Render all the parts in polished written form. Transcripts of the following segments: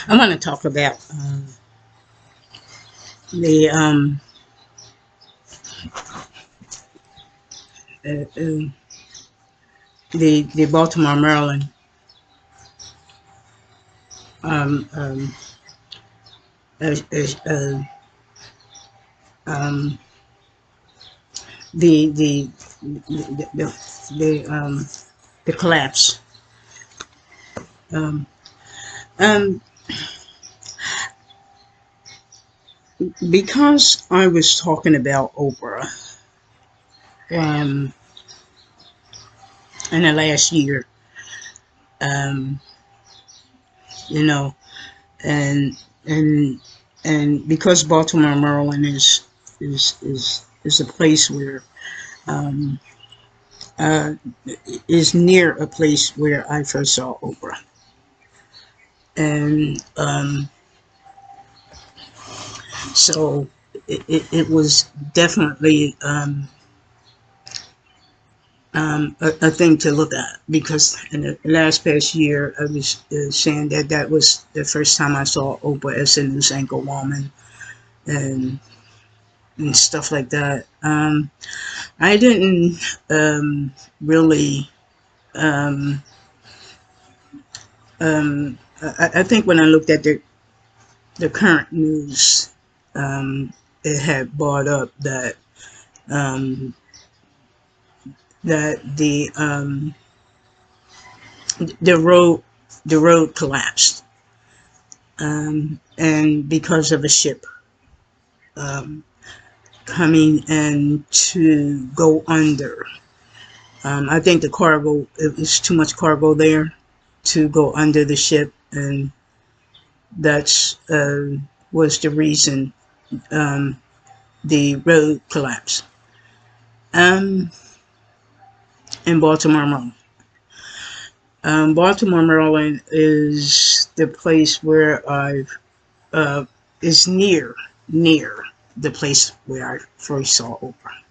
I want to talk about the uh, uh, the Baltimore, Maryland um, um, uh, uh, uh, um, the the the the, the, um, the collapse. Um, um, because I was talking about Oprah um, in the last year, um, you know, and and and because Baltimore, Maryland is a place where um, uh, is near a place where I first saw Oprah, and so it was definitely a thing to look at because in the last past year I was saying that that was the first time I saw Oprah as a news anchor woman and stuff like that. I didn't really. Um, I think when I looked at the current news, it had brought up that um, that the road the road collapsed, and because of a ship um, coming in to go under. I think the cargo it was too much cargo there to go under the ship, and that's was the reason um, the road collapsed. Um, in Baltimore, Maryland. Baltimore, Maryland is the place where I've is near the place where I first saw Oprah.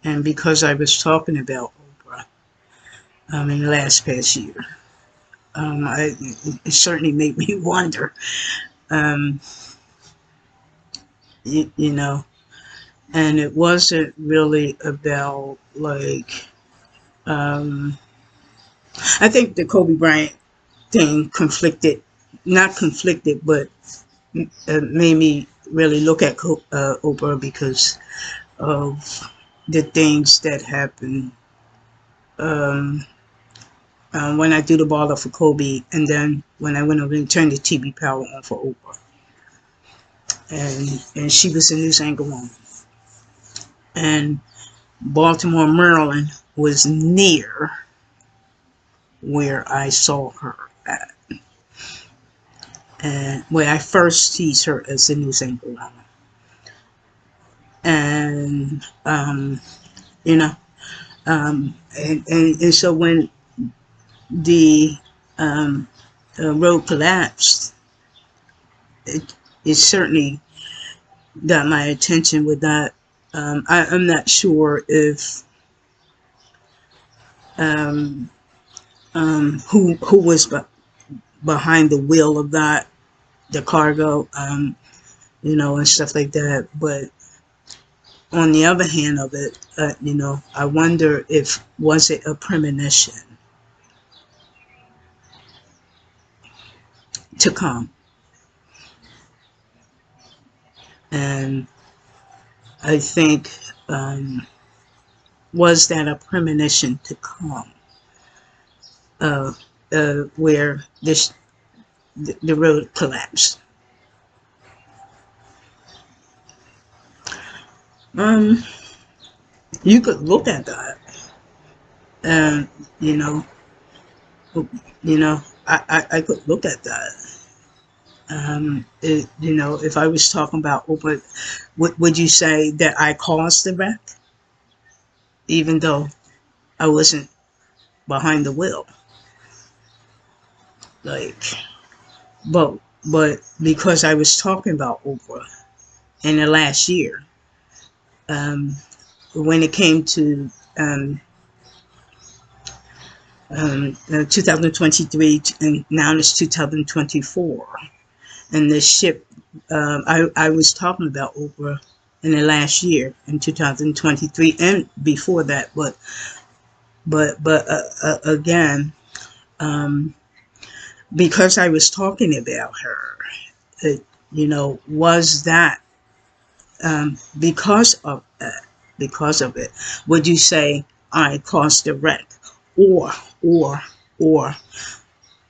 And because I was talking about Oprah in the last past year, it certainly made me wonder, um, you know, and it wasn't really about like, um, I think the Kobe Bryant thing conflicted, not conflicted, but made me really look at Oprah because of the things that happened um, when I do the baller for Kobe, and then when I went over and turned the TV power on for Oprah, and she was a news anchor woman, and Baltimore, Maryland was near where I saw her at, and where I first sees her as a news anchor woman, and you know, and so when the road collapsed, it, it certainly got my attention with that. I'm not sure if um, who was behind the wheel of that, the cargo, and stuff like that. But on the other hand of it, I wonder if was it a premonition to come, and I think was that a premonition to come, uh, where the road collapsed. Um, you could look at that, and you know, I could look at that. If I was talking about Oprah, would you say that I caused the wreck, even though I wasn't behind the wheel? Like, but but because I was talking about Oprah in the last year, um, when it came to um, 2023, and now it's 2024. And the ship, I was talking about Oprah in the last year, in 2023, and before that, but again, um, because I was talking about her, it, was that because of it, would you say I caused the wreck, or or or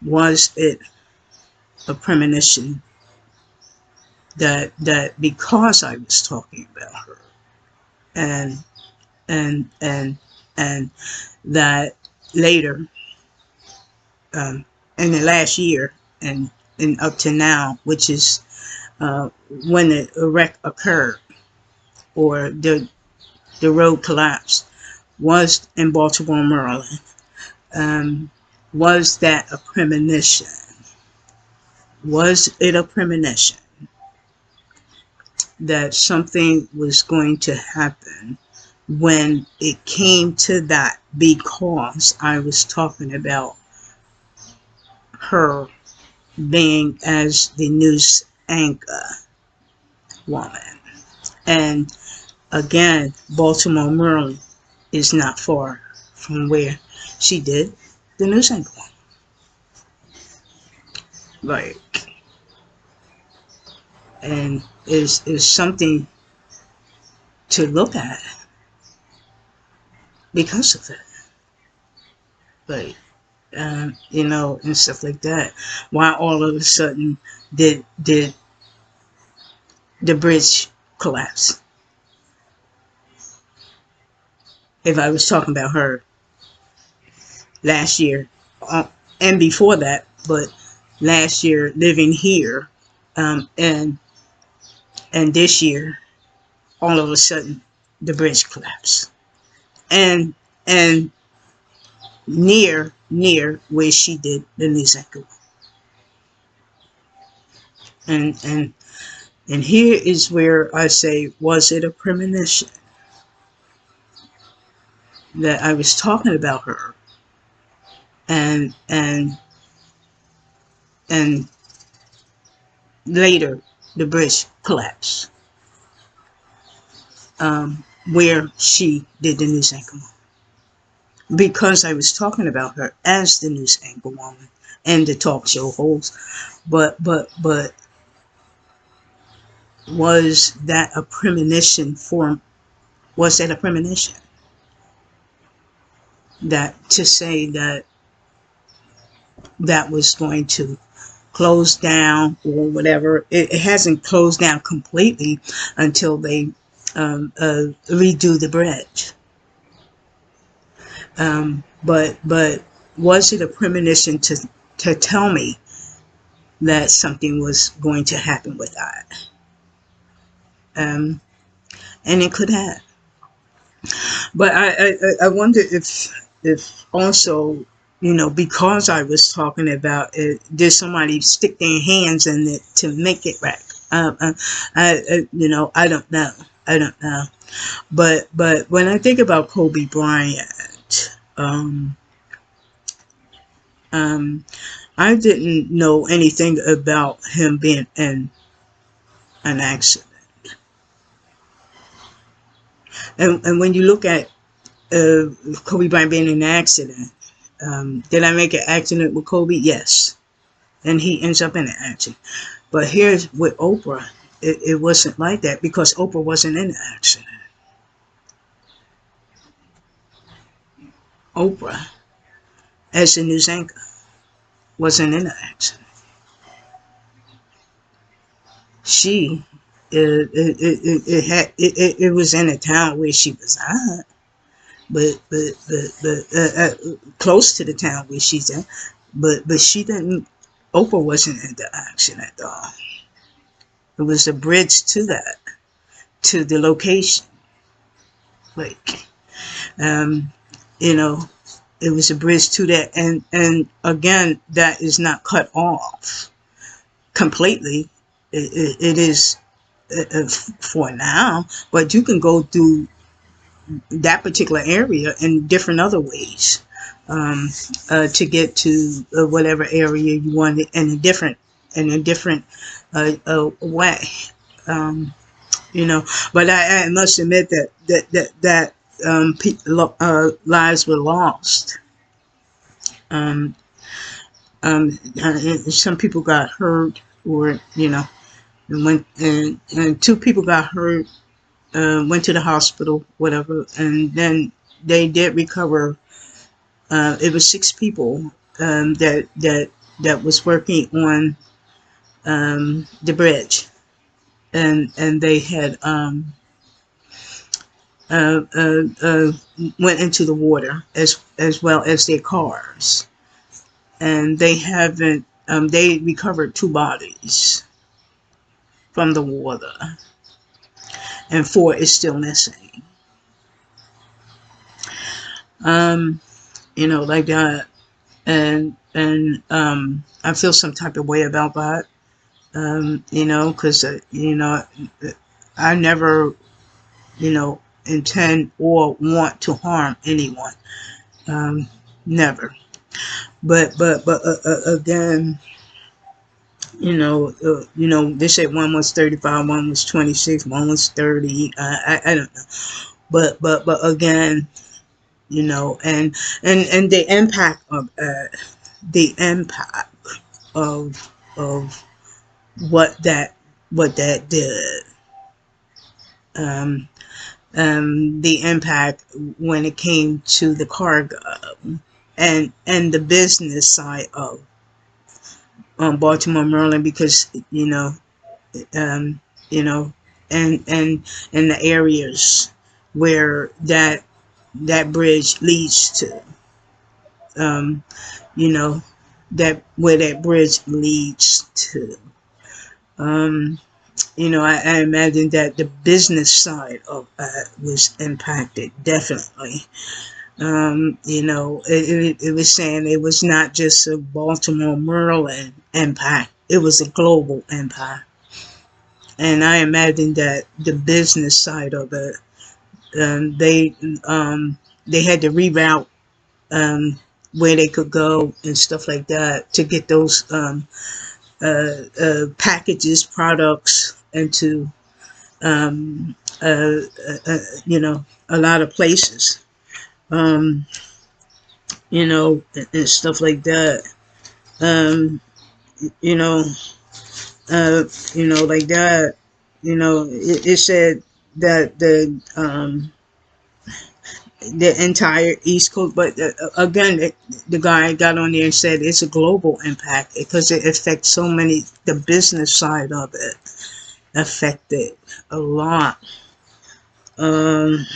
was it a premonition that because I was talking about her, and and and and that later, um, in the last year, and up to now, which is when the wreck occurred, or the road collapsed, was in Baltimore, Maryland. Um, was that a premonition? Was it a premonition that something was going to happen when it came to that, because I was talking about her being as the news anchor woman? And again, Baltimore, Maryland is not far from where she did the news anchor woman. Like, and is something to look at because of it. Like, and stuff like that. Why all of a sudden did the bridge collapse? If I was talking about her last year, uh, and before that, but last year living here, and this year, all of a sudden, the bridge collapsed, and and near where she did the news anchor, and and here is where I say, was it a premonition that I was talking about her, and and later the bridge collapsed, where she did the news anchor, because I was talking about her as the news anchor woman and the talk show host. But was that a premonition for? Was that a premonition that to say that that was going to close down or whatever? It hasn't closed down completely until they redo the bridge. But was it a premonition to tell me that something was going to happen with that? And it could have. But I wonder if also, because I was talking about it, did somebody stick their hands in it to make it right? I don't know. I don't know. But when I think about Kobe Bryant, um, I didn't know anything about him being in an accident. And when you look at Kobe Bryant being in an accident, did I make an accident with Kobe? Yes. And he ends up in an accident. But here's with Oprah, it wasn't like that, because Oprah wasn't in an accident. Oprah, as a news anchor, wasn't in an accident. She, it was in a town where she was at, but close to the town where she's at. But she didn't. Oprah wasn't in the accident at all. It was a bridge to that, to the location. Like, um, you know, it was a bridge to that, and again, that is not cut off completely. It is for now, but you can go through that particular area in different other ways. to get to whatever area you wanted in a different way. Um, you know, but I must admit that lives were lost. Um, some people got hurt, or and two people got hurt, went to the hospital, whatever, and then they did recover. It was six people that was working on the bridge, and they had uh, uh, uh, went into the water as well as their cars, and they haven't. They recovered two bodies from the water, and four is still missing. Um, like that, and I feel some type of way about that. Because I never, intend or want to harm anyone. Um, Never. But again, they said one was 35, one was 26, one was 30. I don't know. But again, and the impact of what that did. Um, the impact when it came to the cargo and the business side of Baltimore, Maryland, because um, you know, and in the areas where that bridge leads to, um, you know, that where that bridge leads to. Um, I imagine that the business side of was impacted definitely. It was saying it was not just a Baltimore, Maryland impact; it was a global impact. And I imagine that the business side of it, um, they they had to reroute where they could go and stuff like that to get those packages, products into um, uh, a lot of places, and stuff like that. Um, you know, like that. It said that the entire East Coast, but again, the guy got on there and said it's a global impact because it affects so many. The business side of it affected a lot. Um,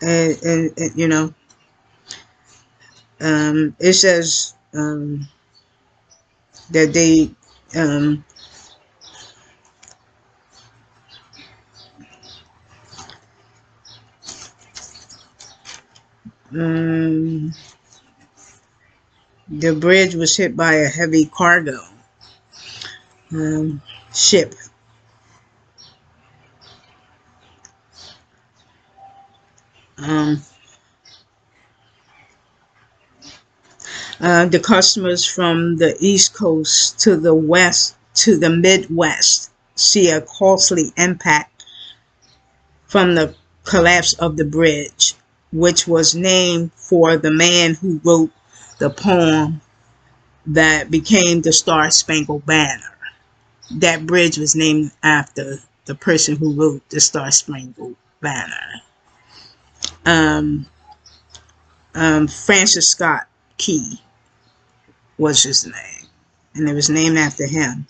and it says that they um, um, the bridge was hit by a heavy cargo ship. Um, the customers from the East Coast to the West to the Midwest see a costly impact from the collapse of the bridge, which was named for the man who wrote the poem that became the Star Spangled Banner. That bridge was named after the person who wrote the Star Spangled Banner. Um, Francis Scott Key was his name, and it was named after him.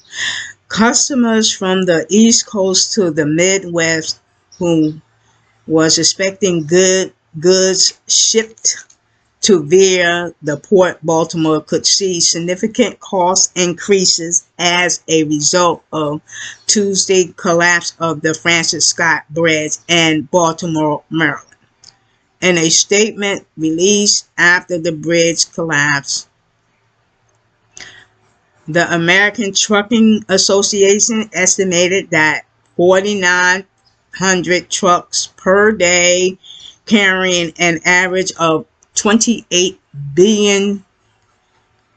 Customers from the East Coast to the Midwest who was expecting goods shipped to via the port Baltimore could see significant cost increases as a result of Tuesday collapse of the Francis Scott Bridge in Baltimore, Maryland. In a statement released after the bridge collapse, the American Trucking Association estimated that 4,900 trucks per day carrying an average of 28 billion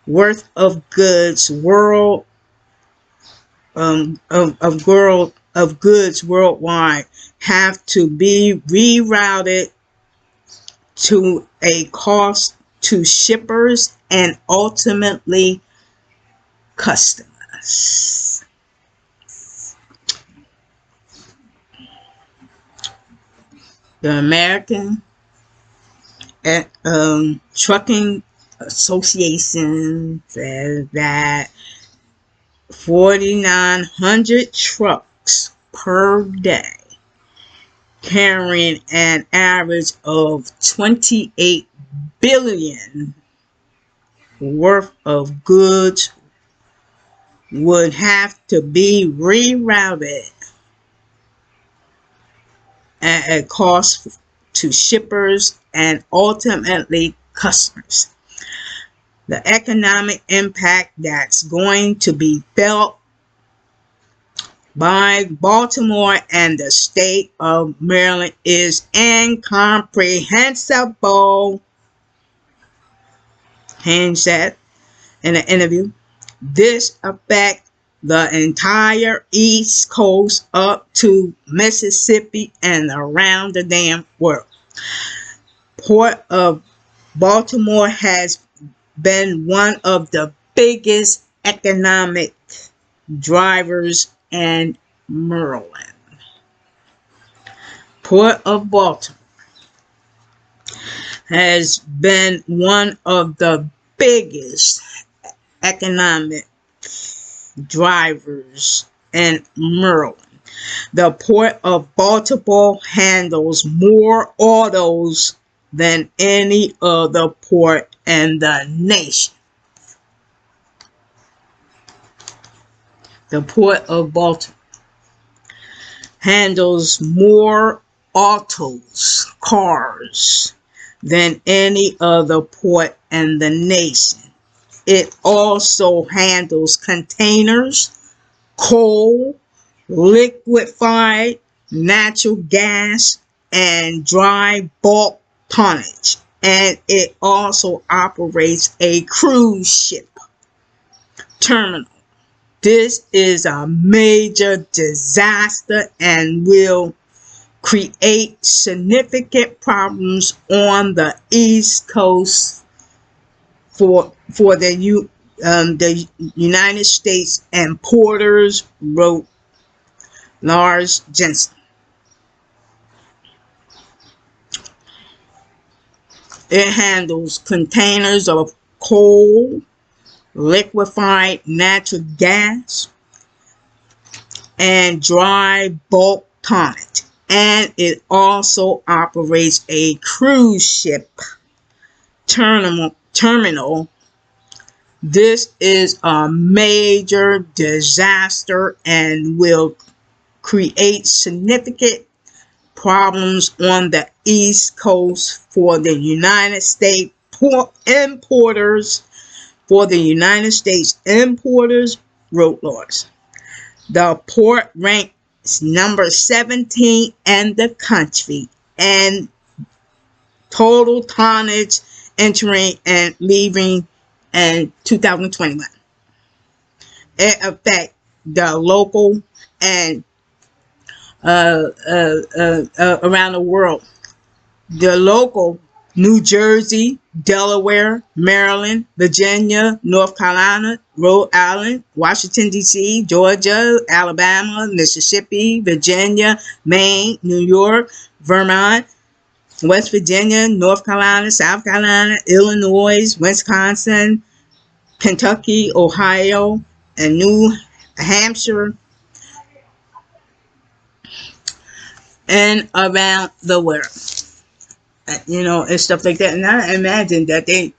worth of goods of goods worldwide have to be rerouted to a cost to shippers and ultimately customers. The American Trucking Association says that 4,900 trucks per day carrying an average of 28 billion worth of goods would have to be rerouted at a cost to shippers and ultimately customers. The economic impact that's going to be felt by Baltimore and the state of Maryland is incomprehensible, Haynes said in an interview. This affects the entire East Coast up to Mississippi and around the damn world. Port of Baltimore has been one of the biggest economic drivers in Maryland. Port of Baltimore has been one of the biggest economic drivers in Maryland. The Port of Baltimore handles more autos than any other port in the nation. The Port of Baltimore handles more autos, cars, than any other port in the nation. It also handles containers, coal, liquefied natural gas, and dry bulk tonnage. And it also operates a cruise ship terminal. This is a major disaster and will create significant problems on the East Coast for the United States importers, wrote Lars Jensen. It handles containers of coal, liquefied natural gas, and dry bulk tonnage. And it also operates a cruise ship terminal. This is a major disaster and will create significant problems on the East Coast for the United States importers. Wrote Lars. The port ranks number 17 in the country and total tonnage entering and leaving in 2021. It affects the local and around the world. The local New Jersey, Delaware, Maryland, Virginia, North Carolina, Rhode Island, Washington, D.C., Georgia, Alabama, Mississippi, Virginia, Maine, New York, Vermont, West Virginia, North Carolina, South Carolina, Illinois, Wisconsin, Kentucky, Ohio, and New Hampshire, and around the world. And stuff like that. And I imagine that they're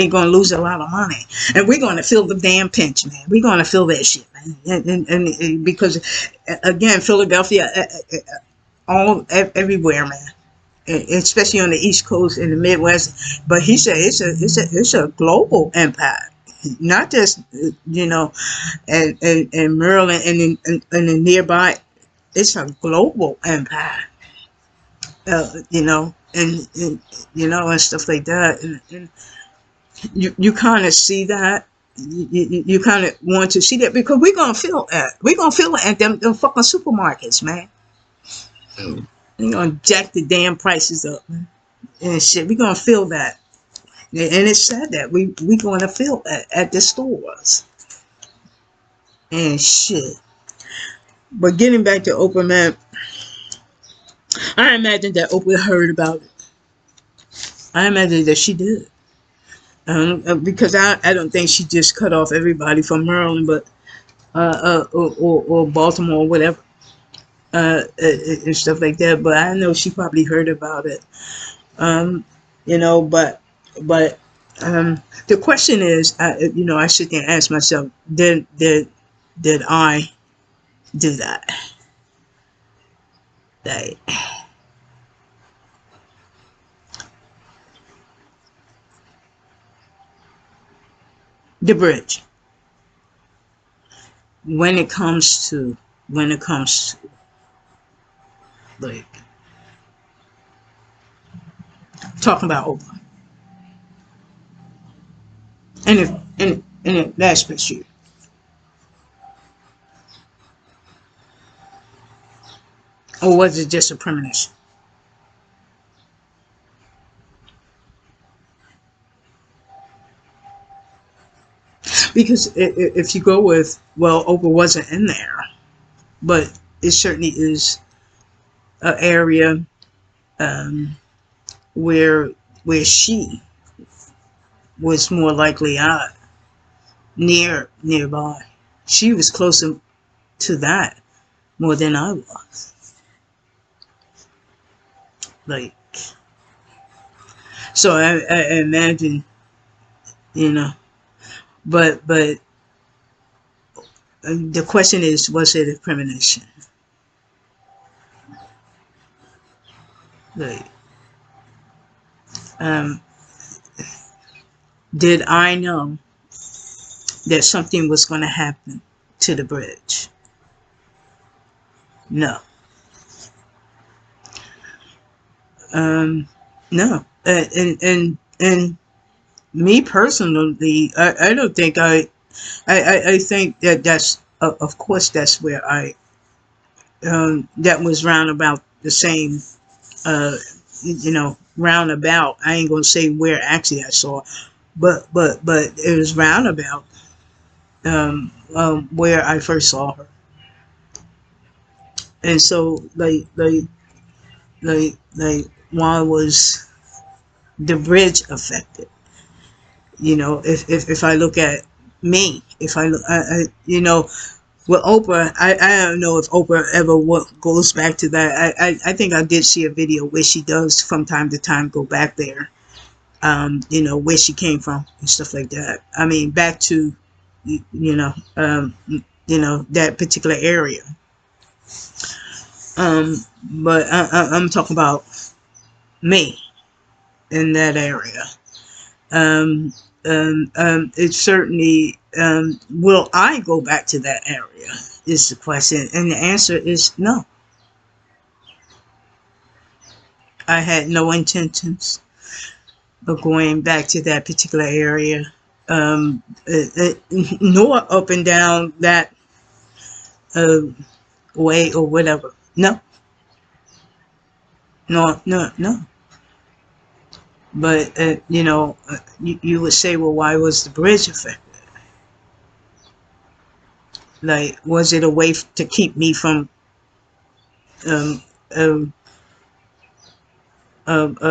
going to lose a lot of money. And we're going to feel the damn pinch, man. We're going to feel that shit, man. And because, again, Philadelphia, everywhere, man. Especially on the East Coast and the Midwest. But he said it's a global impact. Not just, in Maryland and in the nearby. It's a global impact. and and stuff like that, and you kind of see that. You kind of want to see that because we're gonna feel it at them fucking supermarkets, man. They're gonna jack the damn prices up and shit. We're gonna feel that, and it's sad that we gonna feel that at the stores and shit. But getting back to Oprah, man, I imagine that Oprah heard about it. I imagine that she did. Because I don't think she just cut off everybody from Maryland, but or Baltimore or whatever, and stuff like that. But I know she probably heard about it. Um, but the question is, I sit there and ask myself, did I do that? Like the bridge when it comes to like talking about Oprah and if last picture, or was it just a premonition? Because if you go with, well, Oprah wasn't in there, but it certainly is an area um, where she was more likely out nearby. She was closer to that more than I was. Like, so I imagine, you know, but the question is, was it a premonition? Like, um, did I know that something was going to happen to the bridge? No. Um, no. And me personally, I don't think I think that that's of course that's where that was round about the same, uh roundabout. I ain't gonna say where actually I saw, but it was roundabout, where I first saw her. And so why was the bridge affected? If I look at me, if I look, with Oprah, I don't know if Oprah ever goes back to that. I think I did see a video where she does from time to time go back there, where she came from and stuff like that. I mean, back to, that particular area. But I'm talking about me in that area. It certainly, will I go back to that area is the question. And the answer is no. I had no intentions of going back to that particular area, nor up and down that uh, way or whatever. No, no, no, no. But, you would say, well, why was the bridge affected? Like, was it a way to keep me from um, um,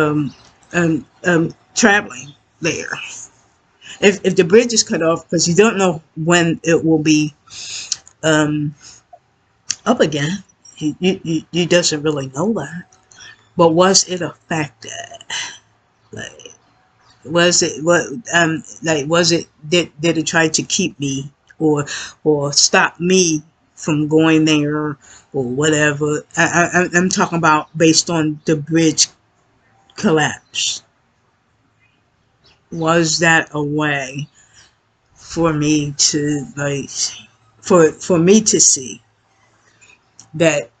traveling there? If the bridge is cut off, because you don't know when it will be um, up again, you doesn't really know that. But was it affected? Like, was it what like was it did it try to keep me or stop me from going there or whatever? I'm talking about based on the bridge collapse. Was that a way for me to for me to see that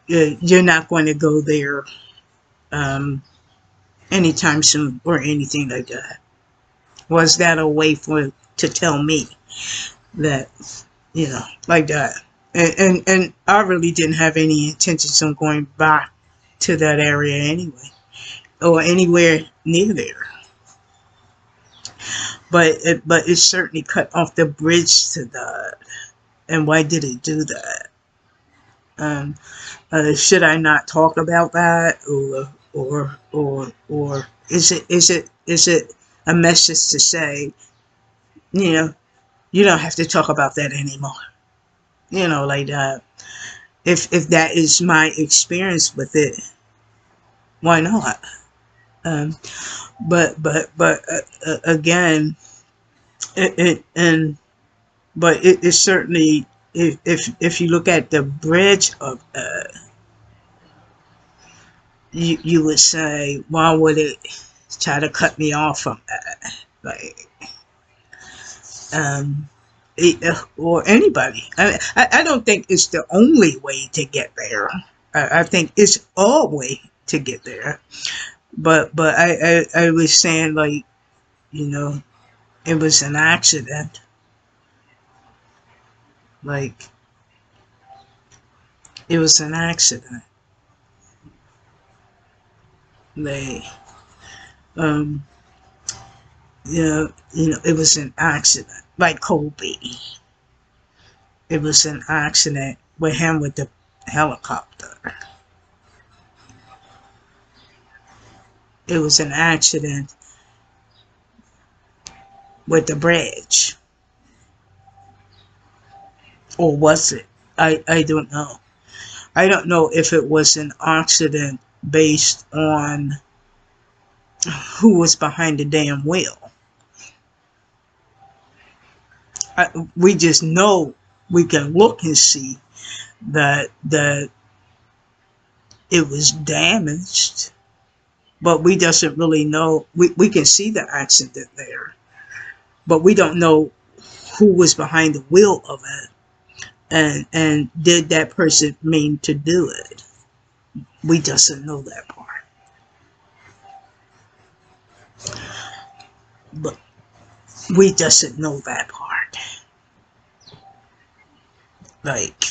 you're not going to go there, anytime soon or anything like that. Was that a way for to tell me that, like that? And I really didn't have any intentions on going back to that area anyway, or anywhere near there. But it certainly cut off the bridge to that. And why did it do that? Um, should I not talk about that, or is it a message to say, you know, you don't have to talk about that anymore? Like that. If that is my experience with it, why not? Um, but again, it and but it certainly, if you look at the bridge of you would say, why would it try to cut me off from that? Like, um, or anybody. I don't think it's the only way to get there. I think it's a way to get there. But I was saying, like, you know, it was an accident. Like, it was an accident. They, um, it was an accident. Like Kobe, it was an accident with him with the helicopter. It was an accident with the bridge, or was it? I don't know. I don't know if it was an accident based on who was behind the damn wheel. We just know, we can look and see that it was damaged, but we doesn't really know. We can see the accident there, but we don't know who was behind the wheel of it, and did that person mean to do it. We doesn't know that part, but we doesn't know that part. Like,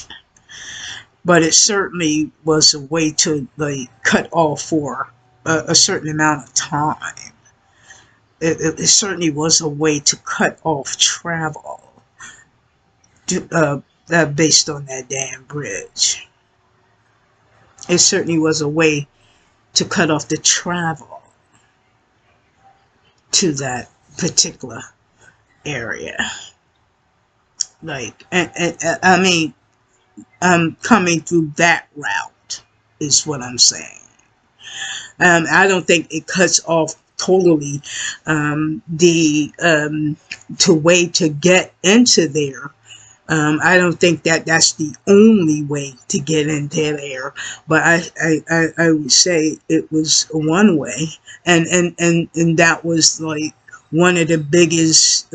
but it certainly was a way to, like, cut off for a certain amount of time. It certainly was a way to cut off travel based on that damn bridge. It certainly was a way to cut off the travel to that particular area. Like, and I mean, coming through that route is what I'm saying. I don't think it cuts off totally the to way to get into there. I don't think that that's the only way to get into there, but I would say it was one way, and that was like one of the biggest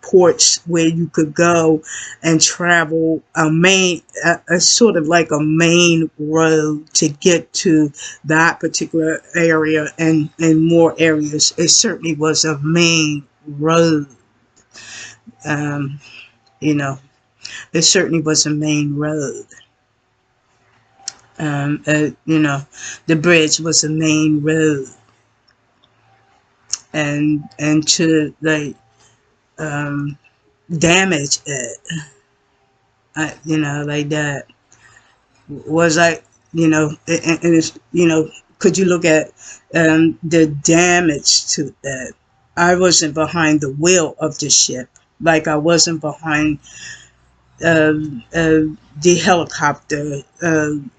ports where you could go and travel a sort of like a main road to get to that particular area, and more areas. It certainly was a main road. Um, you know. It certainly was a main road. The bridge was a main road, and to, like, damage it, like that, was like, and it's, could you look at the damage to it? I wasn't behind the wheel of the ship, like I wasn't behind the helicopter. Um,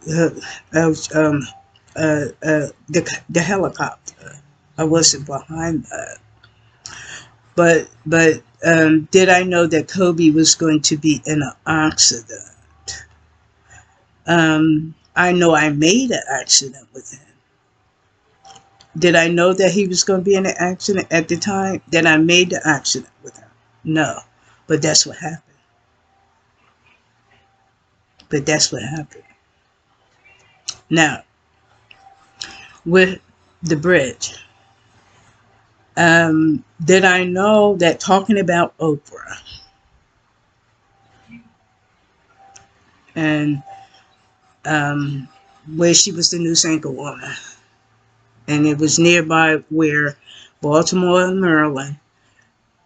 the helicopter. I wasn't behind that, but did I know that Kobe was going to be in an accident? I know I made an accident with him. Did I know that he was going to be in an accident at the time that I made the accident with him? No, but that's what happened. Now, with the bridge. Did I know that talking about Oprah and where she was the news anchor woman, and it was nearby where Baltimore, Maryland,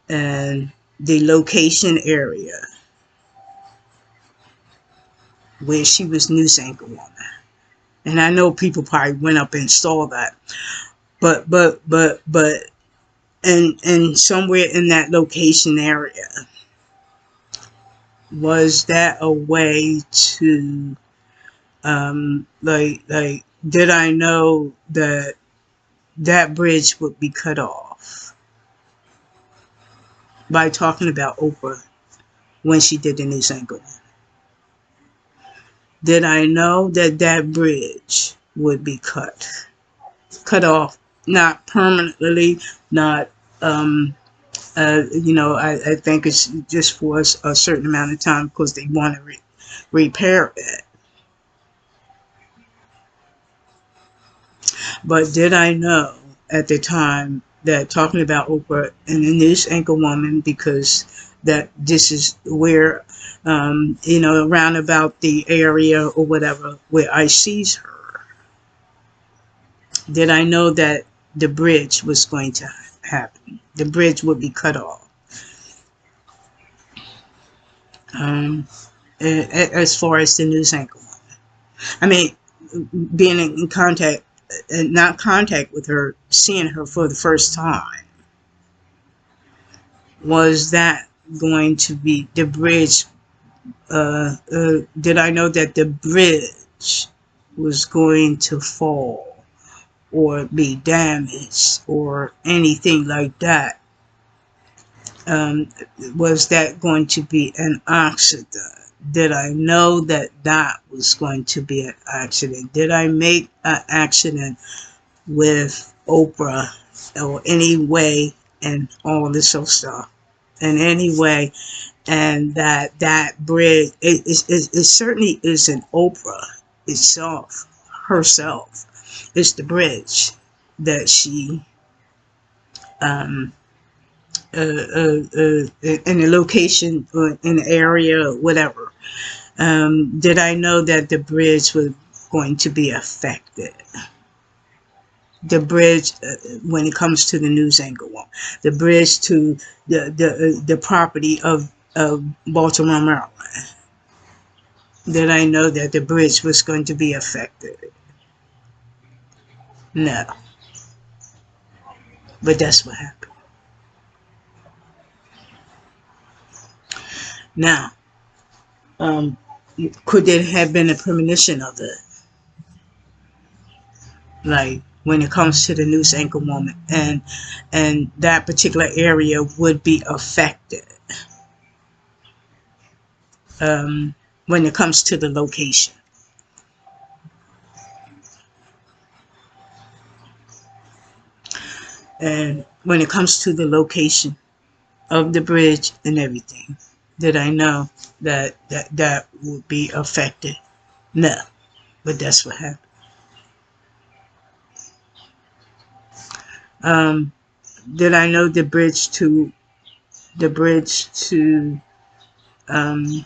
and the location area where she was news anchor woman. And I know people probably went up and saw that, but, and somewhere in that location area, was that a way to, did I know that that bridge would be cut off by talking about Oprah when she did the news anchor? Did I know that that bridge would be cut off, not permanently, not, I think it's just for a certain amount of time because they want to repair it. But did I know at the time that talking about Oprah and the news anchor woman, because that this is where, around about the area or whatever where I sees her, did I know that the bridge was going to happen? The bridge would be cut off. Um, as far as the news anchor woman. I mean, being in contact, not contact with her, seeing her for the first time, was that going to be the bridge? Did I know that the bridge was going to fall or be damaged or anything like that? Um, was that going to be an accident? Did I know that that was going to be an accident? Did I make an accident with Oprah or any way and all this sort of stuff in any way? And that bridge, it certainly isn't Oprah itself, herself. It's the bridge that she, um, in the location or in the area or whatever. Did I know that the bridge was going to be affected? The bridge, when it comes to the news anchor one, the bridge to the property of Baltimore, Maryland. Did I know that the bridge was going to be affected? No, but that's what happened. Now, um, could there have been a premonition of it? Like when it comes to the news anchor moment, and that particular area would be affected, um, when it comes to the location, and when it comes to the location of the bridge and everything, did I know that would be affected? No, but that's what happened. Um, did I know the bridge to um,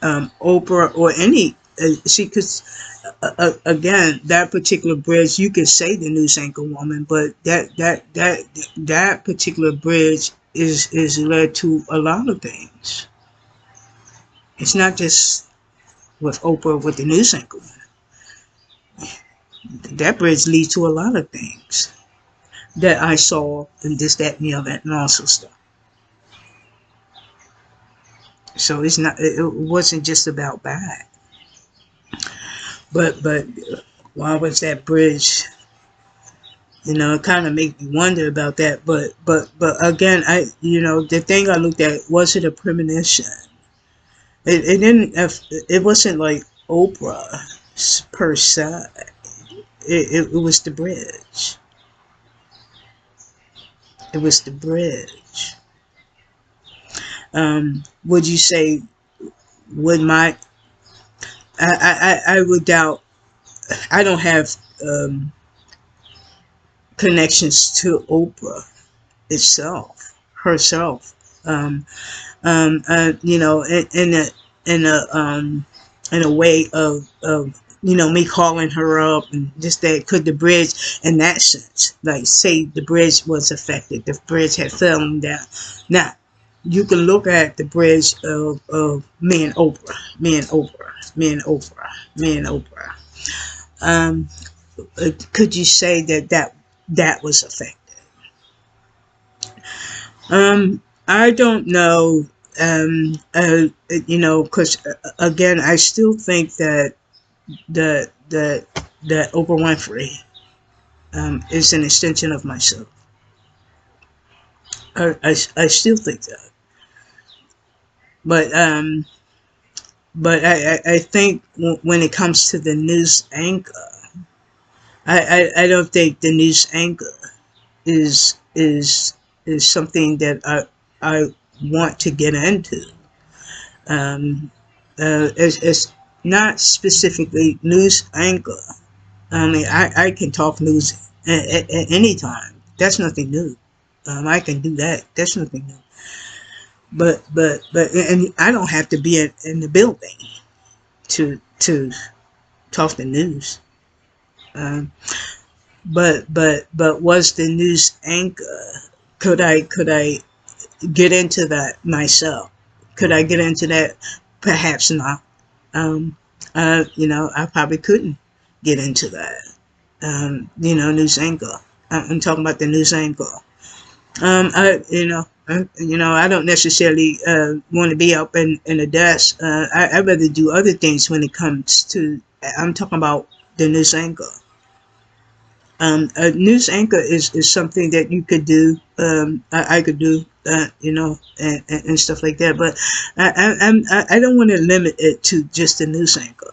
Oprah or any? See, because again, that particular bridge, you could say the news anchor woman, but that particular bridge is led to a lot of things. It's not just with Oprah with the news anchor woman. That bridge leads to a lot of things that I saw and this, that, and the other, and also stuff. So it's not. It wasn't just about that. But why was that bridge? It kind of made me wonder about that. But again, the thing I looked at, was it a premonition? It didn't. It wasn't like Oprah per se. It was the bridge. It was the bridge. Would you say? Would my? I would doubt. I don't have connections to Oprah itself, herself. You know, in a in a way of you know, me calling her up and just that could the bridge in that sense, like say the bridge was affected, the bridge had fallen down. Now you can look at the bridge of me and Oprah, me and Oprah, me and Oprah, me and Oprah. Um, could you say that that was affected? I don't know. You know, because again, I still think that that that Oprah Winfrey is an extension of myself. I still think that, but I think when it comes to the news anchor, I don't think the news anchor is is is something that I want to get into. Um, it's not specifically news anchor. I mean, I can talk news at any time. That's nothing new. I can do that. That's nothing new. And I don't have to be in the building to talk the news. Um, but was the news anchor? Could I get into that myself? Could I get into that? Perhaps not. Um, you know, I probably couldn't get into that. You know, news anchor. I'm talking about the news anchor. You know, I don't necessarily want to be up in the desk. I'd rather do other things when it comes to. I'm talking about the news anchor. A news anchor is something that you could do. I could do, you know, and stuff like that. But I don't want to limit it to just the news anchor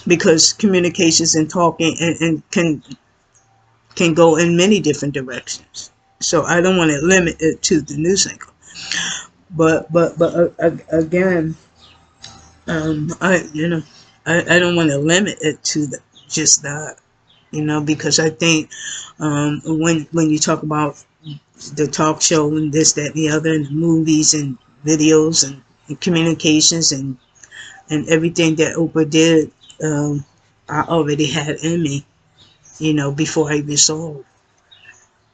because communications and talking and can go in many different directions. So I don't want to limit it to the news anchor. But again, I you know I don't want to limit it to just that, you know, because I think when you talk about the talk show and this, that, and the other, and the movies and videos and communications and everything that Oprah did, I already had in me, you know, before I even saw it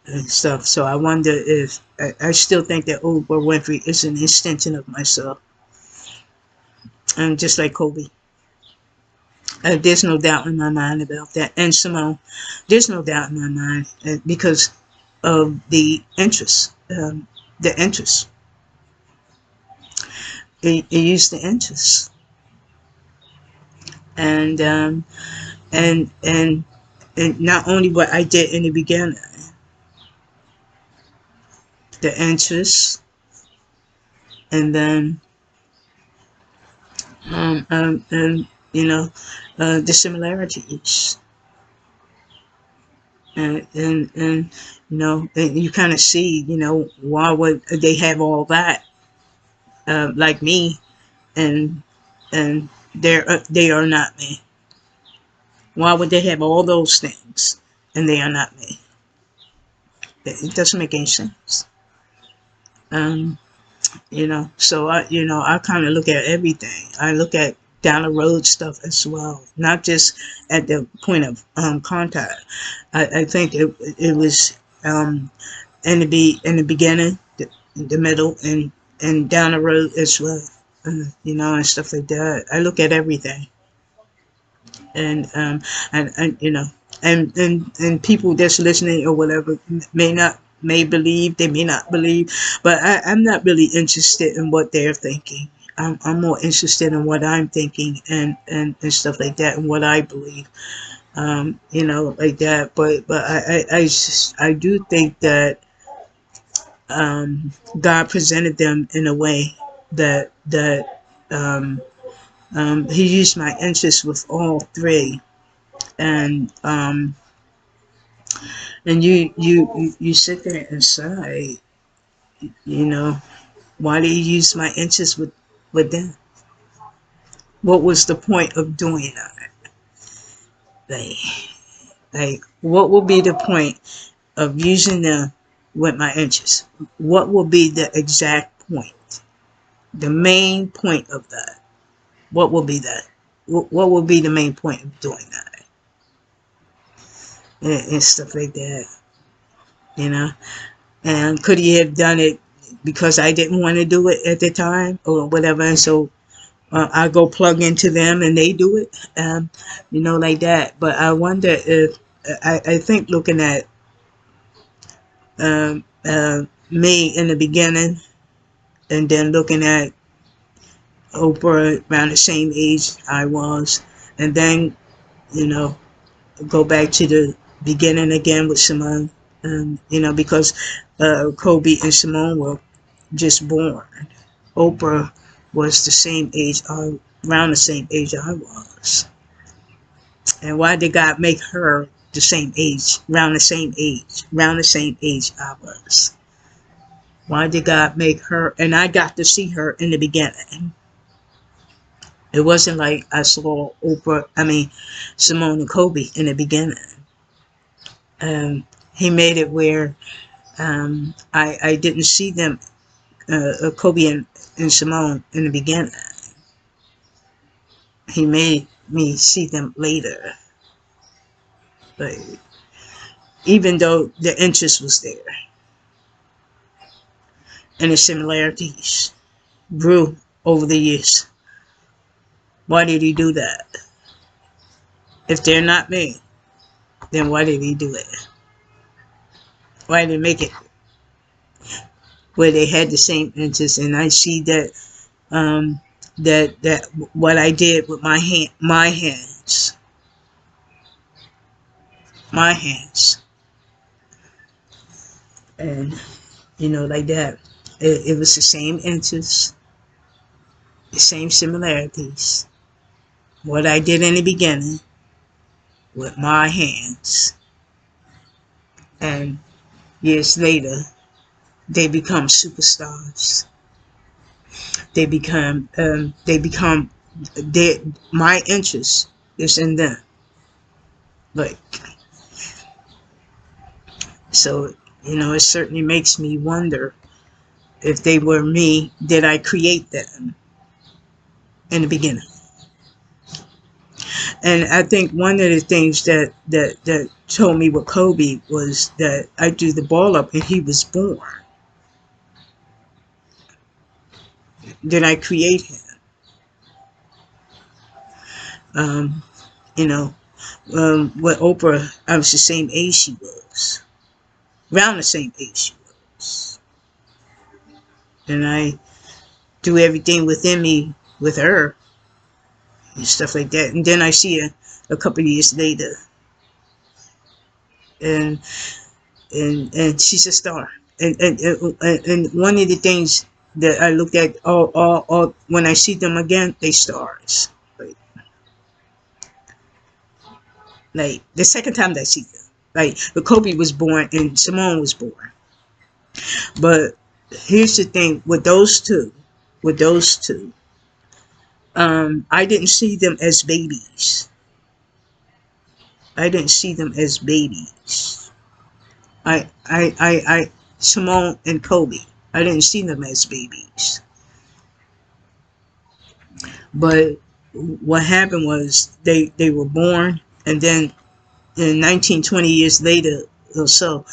and stuff. So I wonder if I still think that Oprah Winfrey is an extension of myself, and just like Kobe. There's no doubt in my mind about that. And Simone, there's no doubt in my mind because of the interest. The interest. It used the interest, and and and and not only what I did in the beginning, the interest, and then and you know the similarities, and you know, and you kind of see, you know, why would they have all that like me, and they are not me. Why would they have all those things and they are not me? It doesn't make any sense. Um, you know, so I kind of look at everything. I look at down the road stuff as well, not just at the point of contact. I think it was in the beginning, the middle, and down the road as well. You know, and stuff like that. I look at everything, and and you know, and people that's listening or whatever may believe, they may not believe, but I'm not really interested in what they're thinking. I'm more interested in what I'm thinking and stuff like that, and what I believe. You know, like that. But I do think that God presented them in a way that He used my interest with all three, and you sit there and say, you know, why did He use my interest with them? What was the point of doing that? Like, what will be the point? of using them with my interests. What will be the exact point? The main point of that? What will be that? What will be the main point of doing that? And stuff like that, you know? And could he have done it because I didn't want to do it at the time or whatever? And so I go plug into them and they do it, like that. But I wonder if, I think looking at me in the beginning and then looking at Oprah around the same age I was, and then, you know, go back to the beginning again with Simone, because Kobe and Simone were just born. Oprah was the same age, around the same age I was. And why did God make her the same age, around the same age I was? Why did God make her? And I got to see her in the beginning. It wasn't like I saw Simone and Kobe in the beginning. He made it where I didn't see them, Kobe and Simone, in the beginning. He made me see them later. But even though the interest was there and the similarities grew over the years, why did he do that? If they're not me, then why did he do it? Why did he make it where they had the same interests? And I see that that what I did with my hands, and like that. It was the same interests, the same similarities. What I did in the beginning with my hands, and years later, they become superstars. They become, my interest is in them. Like, so, it certainly makes me wonder if they were me, did I create them in the beginning? And I think one of the things that told me with Kobe was that I threw the ball up and he was born. Did I create him? With Oprah, I was the same age she was. Around the same age she was. And I do everything within me with her and stuff like that. And then I see her a couple of years later, and she's a star. And one of the things that I look at all when I see them again, they stars. Like the second time that I see them, like the Kobe was born and Simone was born. But here's the thing with those two, I didn't see them as babies. I didn't see them as babies. Simone and Kobe, I didn't see them as babies. But what happened was they were born, and then in 19, 20 years later or so,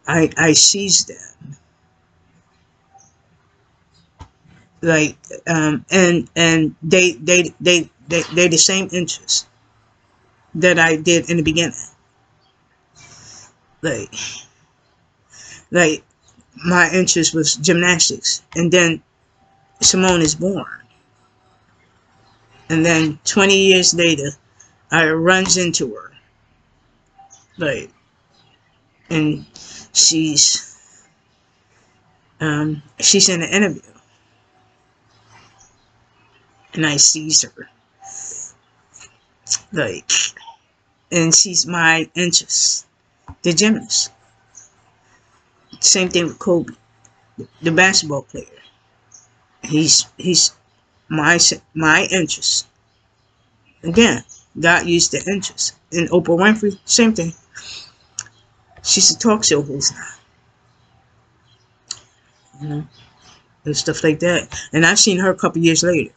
I seized them. Like, and they the same interest that I did in the beginning. Like, like my interest was gymnastics, and then Simone is born, and then 20 years later, I runs into her, like, and she's in an interview, and I sees her, like, and she's my interest, the gymnast. Same thing with Kobe, the basketball player. He's my interest. Again, God used the interest. And Oprah Winfrey, same thing. She's a talk show host now, you know, and stuff like that. And I've seen her a couple years later.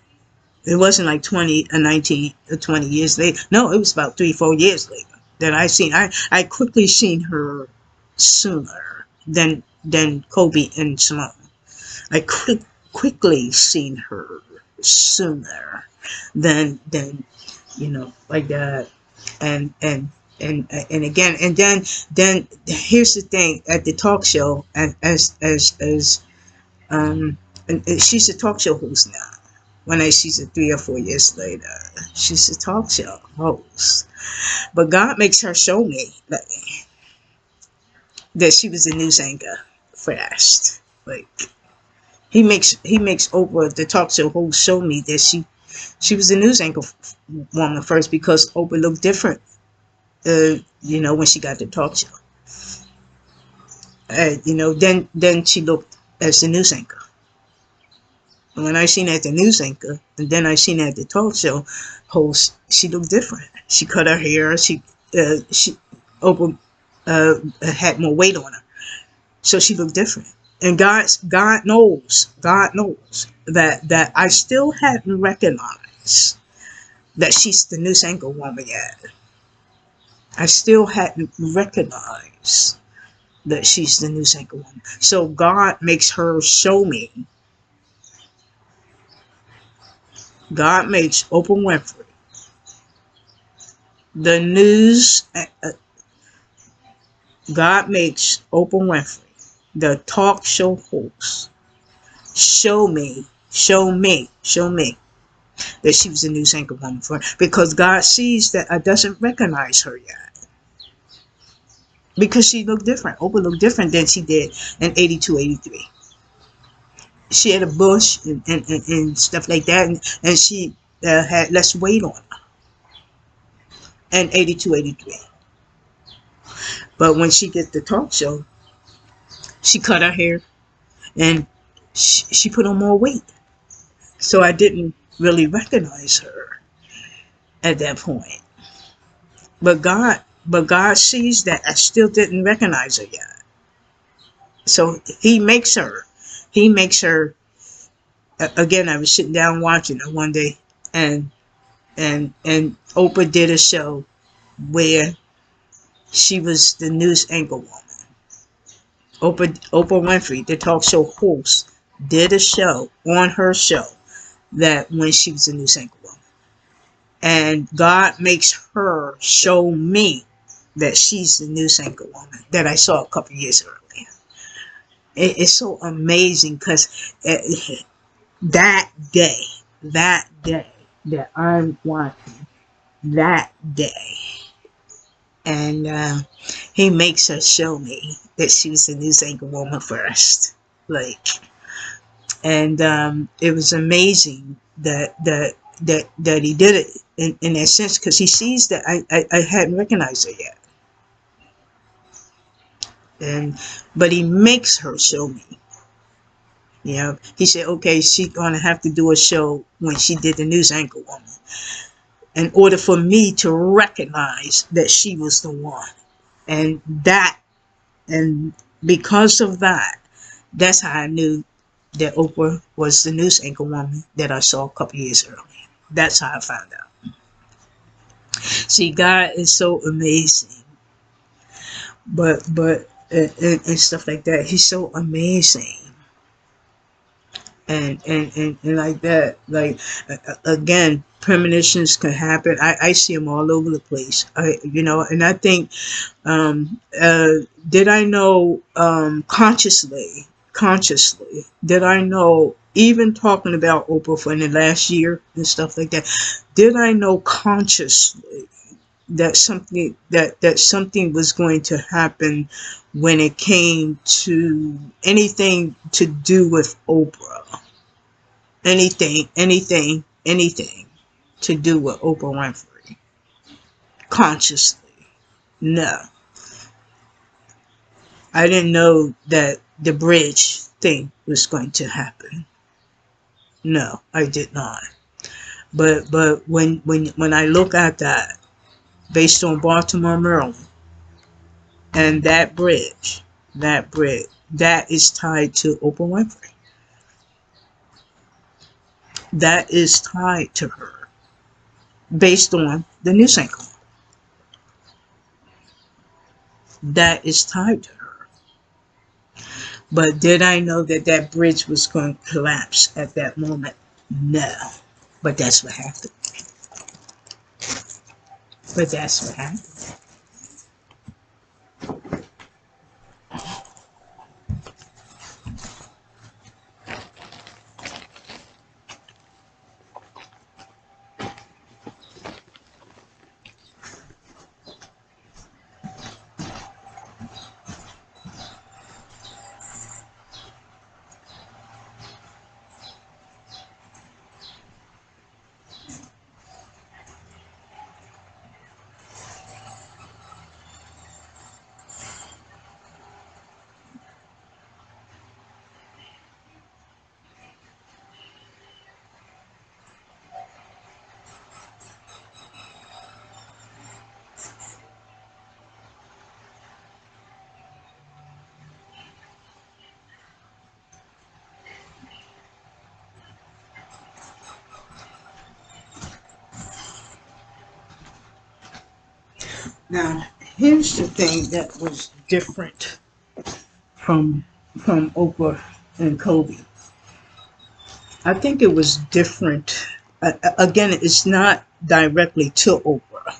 It wasn't like 20 or 19 or 20 years later. No, it was about 3-4 years later that I quickly seen her sooner than Kobe and Simone. I quickly seen her sooner than like that. And and and and then here's the thing at the talk show, as and she's a talk show host now. When I see her 3 or 4 years later, she's a talk show host. But God makes her show me that she was a news anchor first. Like he makes Oprah, the talk show host, show me that she was a news anchor woman first, because Oprah looked different. When she got the talk show, then she looked as the news anchor. And when I seen her at the news anchor, and then I seen her at the talk show host, she looked different. She cut her hair. She Oprah had more weight on her, so she looked different. And God knows that I still hadn't recognized that she's the news anchor woman yet. I still hadn't recognized that she's the news anchor woman. So God makes her show me. God makes Oprah Winfrey the news. God makes Oprah Winfrey the talk show host. Show me that she was a news anchor woman for her, because God sees that I doesn't recognize her yet, because she looked different. Oprah looked different than she did in 82, 83. She had a bush and stuff like that, and she had less weight on her in 82, 83. But when she gets the talk show, she cut her hair and she put on more weight. So I didn't really recognize her at that point. But God sees that I still didn't recognize her yet. So he makes her again. I was sitting down watching her one day, and and Oprah did a show where she was the news anchor woman. Oprah Winfrey, the talk show host, did a show on her show that when she was a news anchor woman. And God makes her show me that she's the news anchor woman that I saw a couple years earlier. It's so amazing, because that day, that I'm watching, that day, and he makes her show me that she was the news anchor woman first. Like, and it was amazing that he did it in that sense, because he sees that I hadn't recognized her yet. But he makes her show me. He said, okay, she's gonna have to do a show when she did the news anchor woman, in order for me to recognize that she was the one. And because of that, that's how I knew that Oprah was the news anchor woman that I saw a couple years earlier. That's how I found out. See, God is so amazing, but and stuff like that. He's so amazing, and like that. Like again, premonitions can happen. I see them all over the place. And I think, did I know consciously, did I know, even talking about Oprah for in the last year and stuff like that, did I know consciously that something was going to happen when it came to anything to do with Oprah? Anything to do with Oprah Winfrey? Consciously, no. I didn't know that the bridge thing was going to happen. No, I did not. But when I look at that, based on Baltimore, Maryland, And that bridge, that is tied to Oprah Winfrey. That is tied to her based on the news anchor. That is tied to her. But did I know that that bridge was going to collapse at that moment? No. But that's what happened. But that's what happened. Now, here's the thing that was different from Oprah and Kobe. I think it was different. Again, it's not directly to Oprah.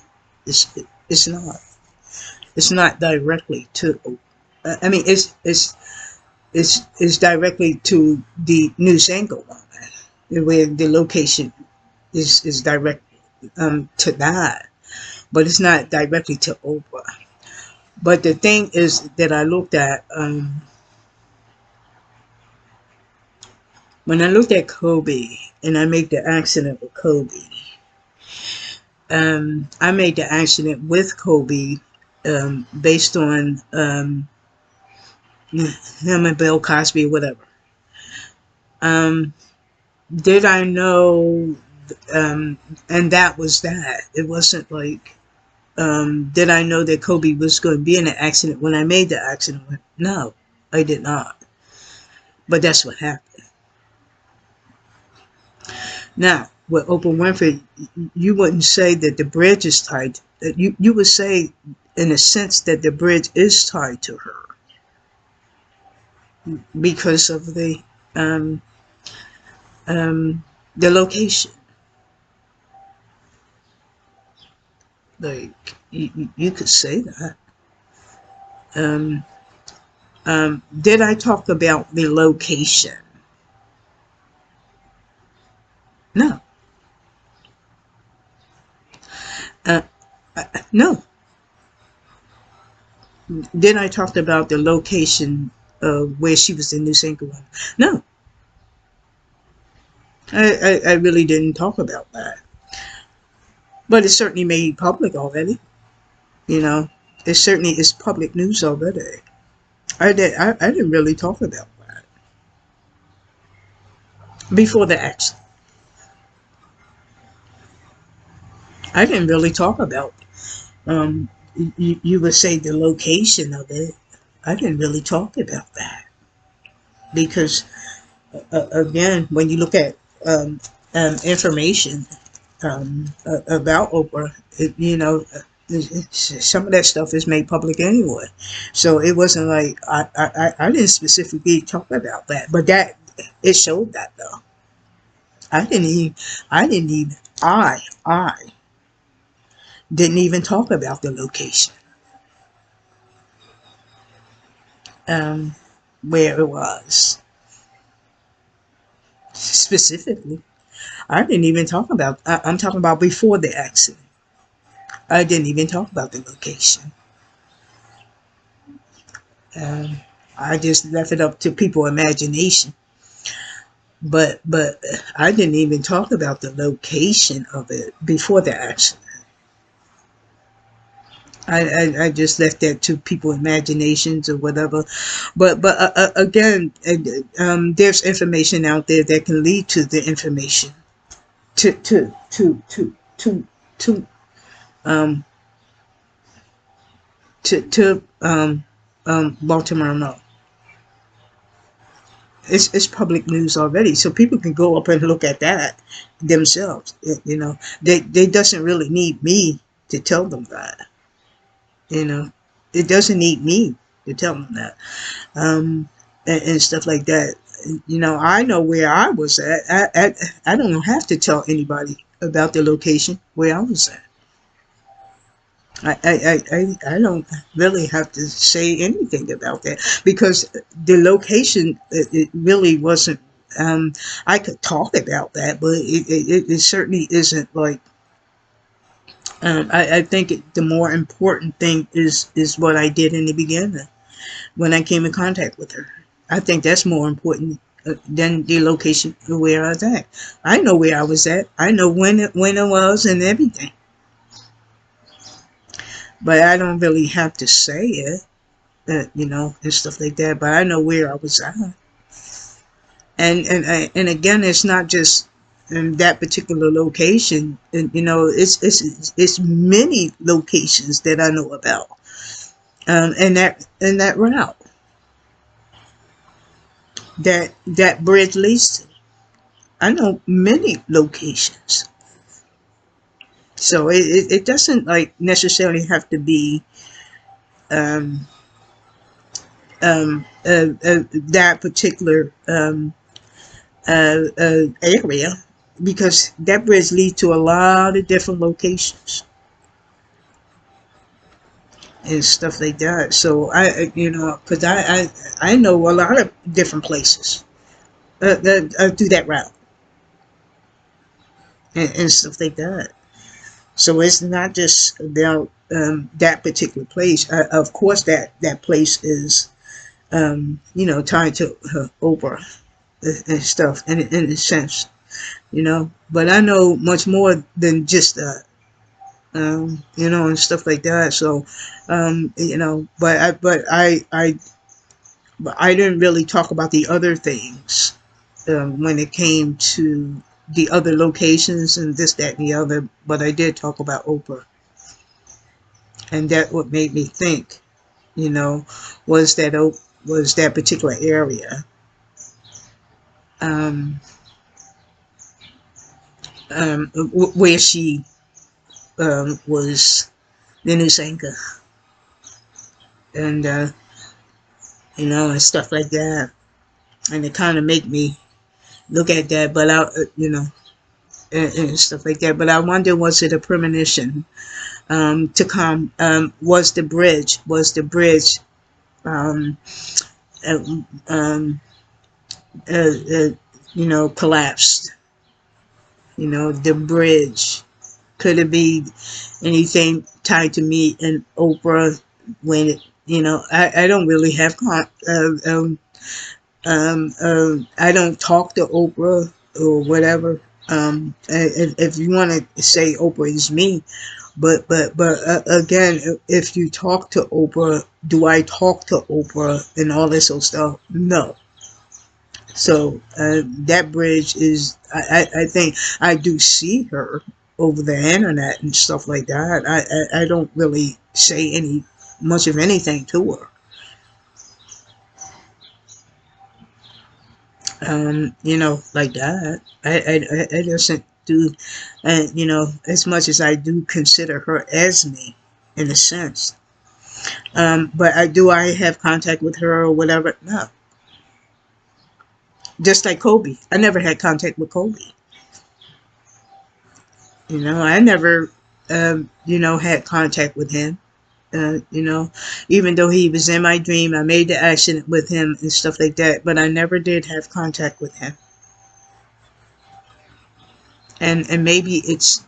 It's it's not. It's not directly to Oprah. I mean, it's directly to the news anchor woman, where the location is direct to that, but it's not directly to Oprah. But the thing is that I looked at when I looked at Kobe and I made the accident with Kobe. I made the accident with Kobe based on him and Bill Cosby, or whatever. Um, did I know? And that was that. It wasn't like, did I know that Kobe was going to be in an accident when I made the accident? No, I did not. But that's what happened. Now, with Oprah Winfrey, you wouldn't say that the bridge is tied. You would say, in a sense, that the bridge is tied to her because of um, the location. Like you could say that. Um, did I talk about the location? No. Uh, no. Did I talk about the location of where she was in New St. Louis? No. I really didn't talk about that. But it's certainly made public already. You know, it certainly is public news already. I didn't really talk about that before the accident. I didn't really talk about. You would say the location of it. I didn't really talk about that because again, when you look at information about Oprah, some of that stuff is made public anyway. So it wasn't like I didn't specifically talk about that, but that it showed that though. I didn't even I didn't even I didn't even talk about the location um, where it was specifically. I didn't even talk about. I'm talking about before the accident. I didn't even talk about the location. Um, I just left it up to people's imagination. But I didn't even talk about the location of it before the accident. I just left that to people's imaginations or whatever. But again, there's information out there that can lead to the information to to to to to to um to Baltimore. No, it's public news already, so people can go up and look at that themselves. You know, they doesn't really need me to tell them that. You know, it doesn't need me to tell them that, and stuff like that. You know, I know where I was at. I don't have to tell anybody about the location where I was at. I don't really have to say anything about that because the location, it really wasn't. Um, I could talk about that, but it certainly isn't like. I think the more important thing is what I did in the beginning when I came in contact with her. I think that's more important than the location of where I was at. I know where I was at. I know when it was and everything, but I don't really have to say it. You know, and stuff like that. But I know where I was at, and again, it's not just in that particular location. And, you know, it's many locations that I know about, and that route that bridge leads to. I know many locations, so it doesn't like necessarily have to be um, that particular area because that bridge leads to a lot of different locations and stuff like that. So you know, because I know a lot of different places through that route and stuff like that. So it's not just about that particular place. Of course, that place is you know tied to Oprah and stuff in a sense, you know. But I know much more than just that. You know, and stuff like that. So, you know, but I didn't really talk about the other things when it came to the other locations and this, that, and the other. But I did talk about Oprah, and that what made me think, you know, was that was that particular area um, where she was the news anchor, and you know, and stuff like that. And it kind of made me look at that, but you know, and stuff like that. But I wonder, was it a premonition to come? Was the bridge, um, uh, um, uh, you know, collapsed? You know, the bridge. Could it be anything tied to me and Oprah when it, you know, I don't really have I don't talk to Oprah or whatever. If you want to say Oprah is me, but again, if you talk to Oprah, do I talk to Oprah and all this old stuff? No. So that bridge is, I think I do see her over the internet and stuff like that. I don't really say any much of anything to her. You know, like that. I doesn't do, you know, as much as I do consider her as me, in a sense. But I have contact with her or whatever? No. Just like Kobe, I never had contact with Kobe. You know, I never, you know, had contact with him. You know, even though he was in my dream, I made the accident with him and stuff like that. But I never did have contact with him. And maybe it's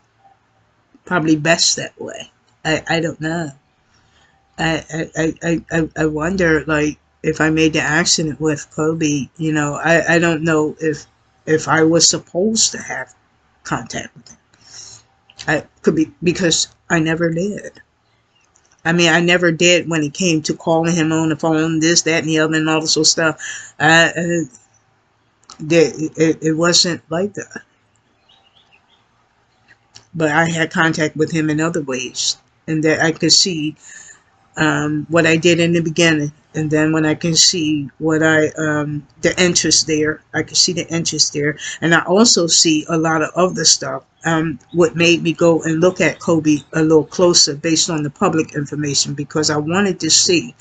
probably best that way. I don't know. I wonder like if I made the accident with Kobe, you know, I don't know if I was supposed to have contact with him. I could be because I never did. I mean, I never did when it came to calling him on the phone, this, that, and the other, and all this sort of stuff. It wasn't like that. But I had contact with him in other ways, and that I could see. what I did in the beginning, and then when I can see what the interest there, I can see the interest there, and I also see a lot of other stuff. What made me go and look at Kobe a little closer based on the public information, because I wanted to see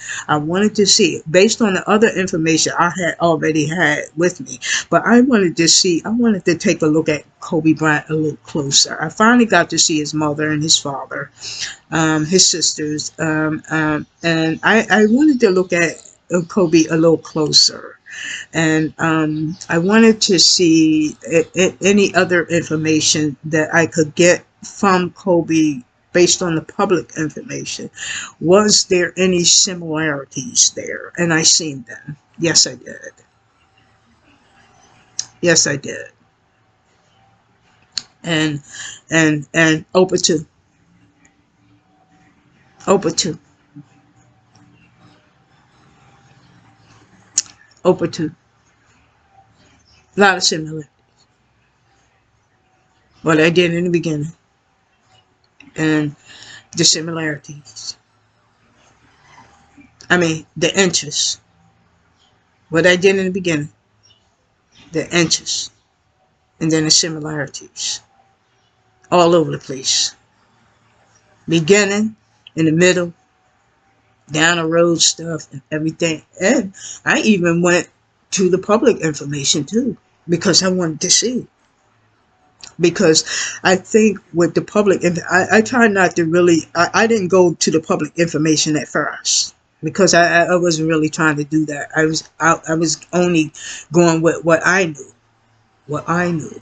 based on the other information I had already had with me, but I wanted to take a look at Kobe Bryant a little closer. I finally got to see his mother and his father, his sisters, and I wanted to look at Kobe a little closer, and I wanted to see any other information that I could get from Kobe based on the public information. Was there any similarities there? And I seen them. Yes, I did. Yes, I did. And and open to open to a lot of similarities. What I did in the beginning and the similarities. I mean, the interest. What I did in the beginning, the interest, and then the similarities. All over the place. Beginning, in the middle, down the road stuff, and everything. And I even went to the public information too, because I wanted to see. Because I think with the public, I try not to really, I didn't go to the public information at first. Because I wasn't really trying to do that. I was only going with what I knew. What I knew.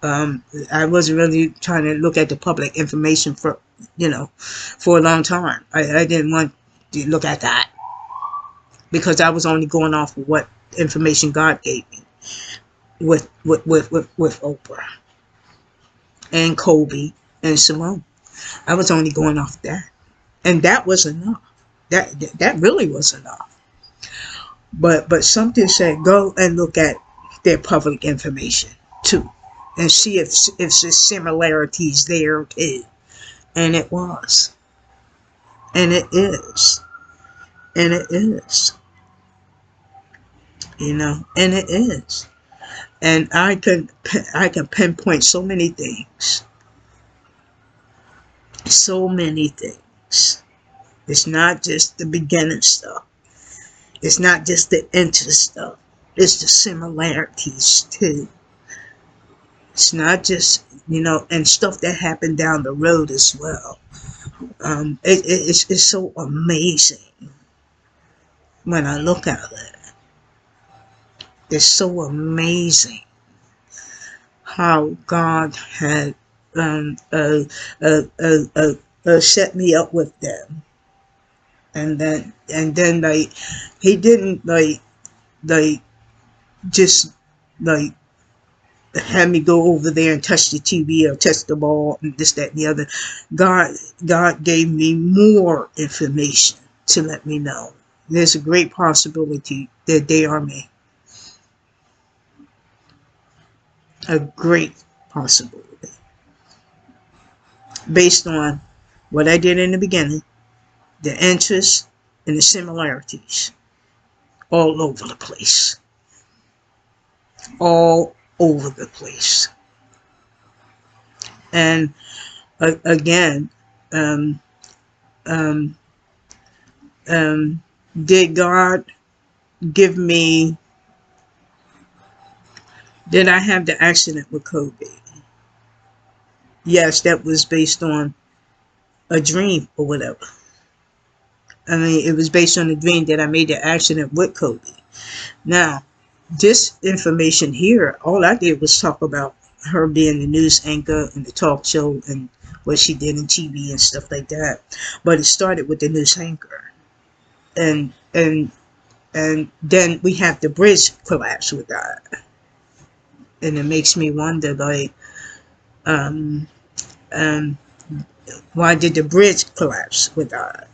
I wasn't really trying to look at the public information for a long time. I didn't want to look at that, because I was only going off of what information God gave me with Oprah and Kobe and Simone. I was only going off that, and that was enough. That really was enough. But something said go and look at their public information too, and see if there's similarities there too. And it was, and it is, and it is, and it is. And I can pinpoint so many things, so many things. It's not just the beginning stuff. It's not just the interest stuff. It's the similarities too. It's not just and stuff that happened down the road as well. It's so amazing when I look at it. It's so amazing how God had set me up with them, and then like He didn't like just like have me go over there and touch the TV or touch the ball and this, that, and the other. God gave me more information to let me know there's a great possibility that they are me. A great possibility. Based on what I did in the beginning, the interests and the similarities. All over the place. All over the place. And again, um, um, did God give me, did I have the accident with Kobe? Yes, that was based on a dream or whatever. I mean, it was based on a dream that I made the accident with Kobe. Now, this information here, all I did was talk about her being the news anchor and the talk show and what she did in TV and stuff like that. But it started with the news anchor. And then we have the bridge collapse with that. And it makes me wonder, like, um, um, why did the bridge collapse with that?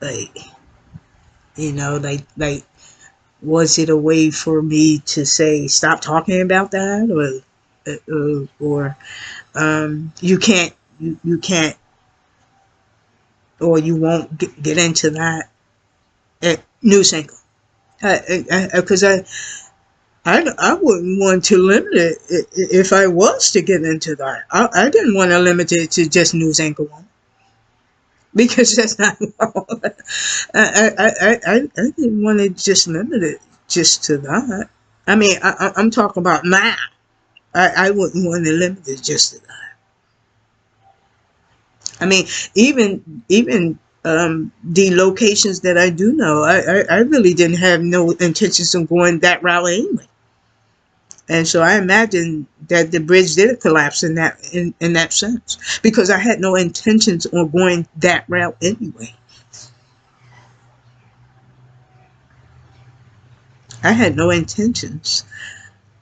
Like, like, was it a way for me to say stop talking about that, or you can't or you won't get into that news anchor. Because I wouldn't want to limit it if I was to get into that. I didn't want to limit it to just news anchor one because that's not wrong. I didn't want to just limit it just to that. I mean, I'm talking about now. I wouldn't want to limit it just to that. I mean, even the locations that I do know, I really didn't have no intentions of going that route anyway. And so I imagine that the bridge did collapse in that sense because I had no intentions on going that route anyway. I had no intentions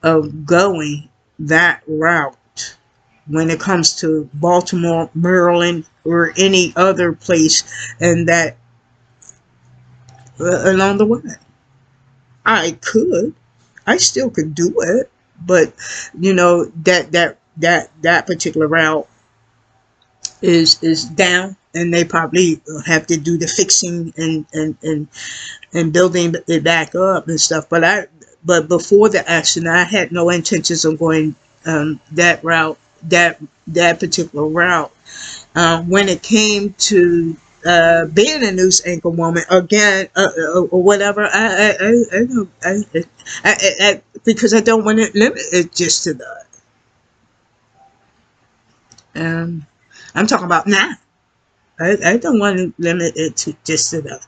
of going that route when it comes to Baltimore, Maryland, or any other place and that along the way. I could, I still could do it, but that particular route is down, and they probably have to do the fixing and building it back up and stuff. But before the accident, I had no intentions of going that route, that particular route. When it came to being a news anchor woman again, or whatever, I don't, because I don't want to limit it just to that. Um, I'm talking about now. I don't want to limit it to just to that.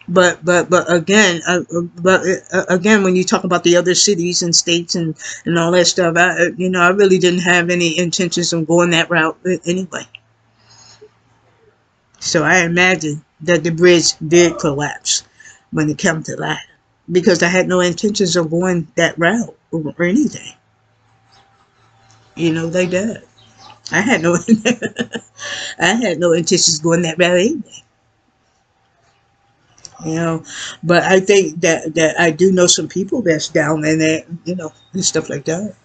But again, again, when you talk about the other cities and states and all that stuff, I really didn't have any intentions of going that route anyway. So I imagine that the bridge did collapse when it came to that, because I had no intentions of going that route or anything. Like that. I had no, I had no intentions of going that route anyway. you know. But I think that I do know some people that's down in there, and stuff like that,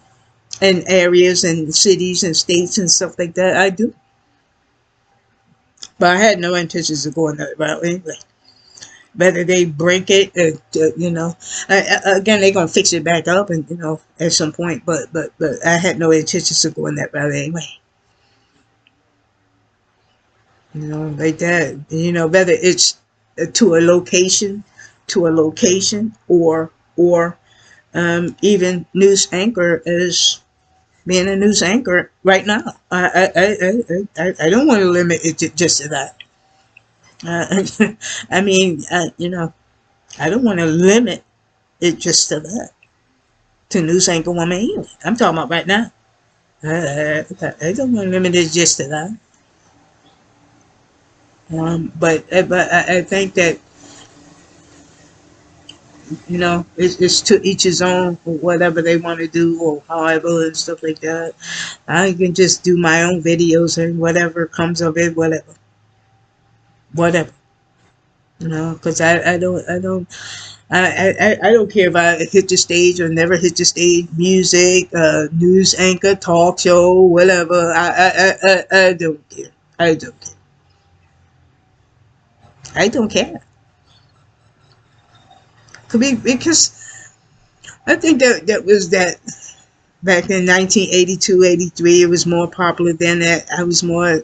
and areas and cities and states and stuff like that. I do, but I had no intentions of going that route anyway. Whether they break it, again they're gonna fix it back up, and at some point. But I had no intentions of going that route anyway. Like that. Whether it's to a location, or even news anchor as being a news anchor right now. I don't want to limit it just to that. I mean, I don't want to limit it just to that, to news anchor woman either. I'm talking about right now. I don't want to limit it just to that. But I think that it's to each his own, or whatever they want to do, or however and stuff like that. I can just do my own videos and whatever comes of it, whatever. Because I don't care if I hit the stage or never hit the stage. Music, news anchor, talk show, whatever. I don't care. I don't care. I don't care. Because I think that was that back in 1982, 83. It was more popular then. That I was more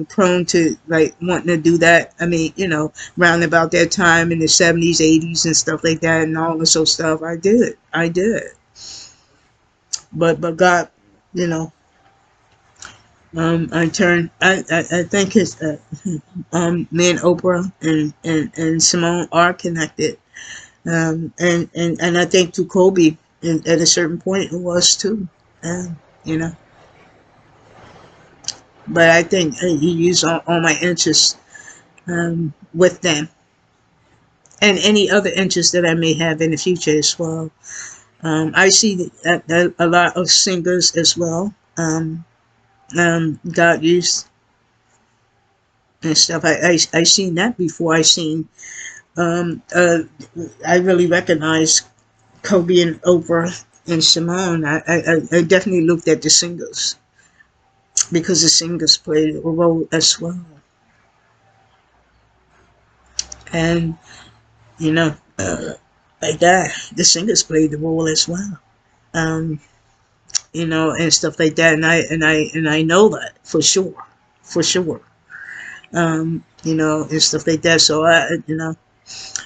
prone to like wanting to do that. I mean, around about that time in the 70s, 80s, and stuff like that, and all this old stuff. I did. But God, you know, I turned. I think it's me and Oprah and Simone are connected. And I think to Kobe at a certain point it was too. You know, but I think he used all my interests with them, and any other interests that I may have in the future as well. I see a lot of singers as well. God used and stuff. I seen that before. Um, uh, I really recognized Kobe and Oprah and Simone. I definitely looked at the singers. because the singers played a role as well. And you know, like that, the singers played the role as well. Um, and stuff like that. And I know that for sure, for sure. And stuff like that. So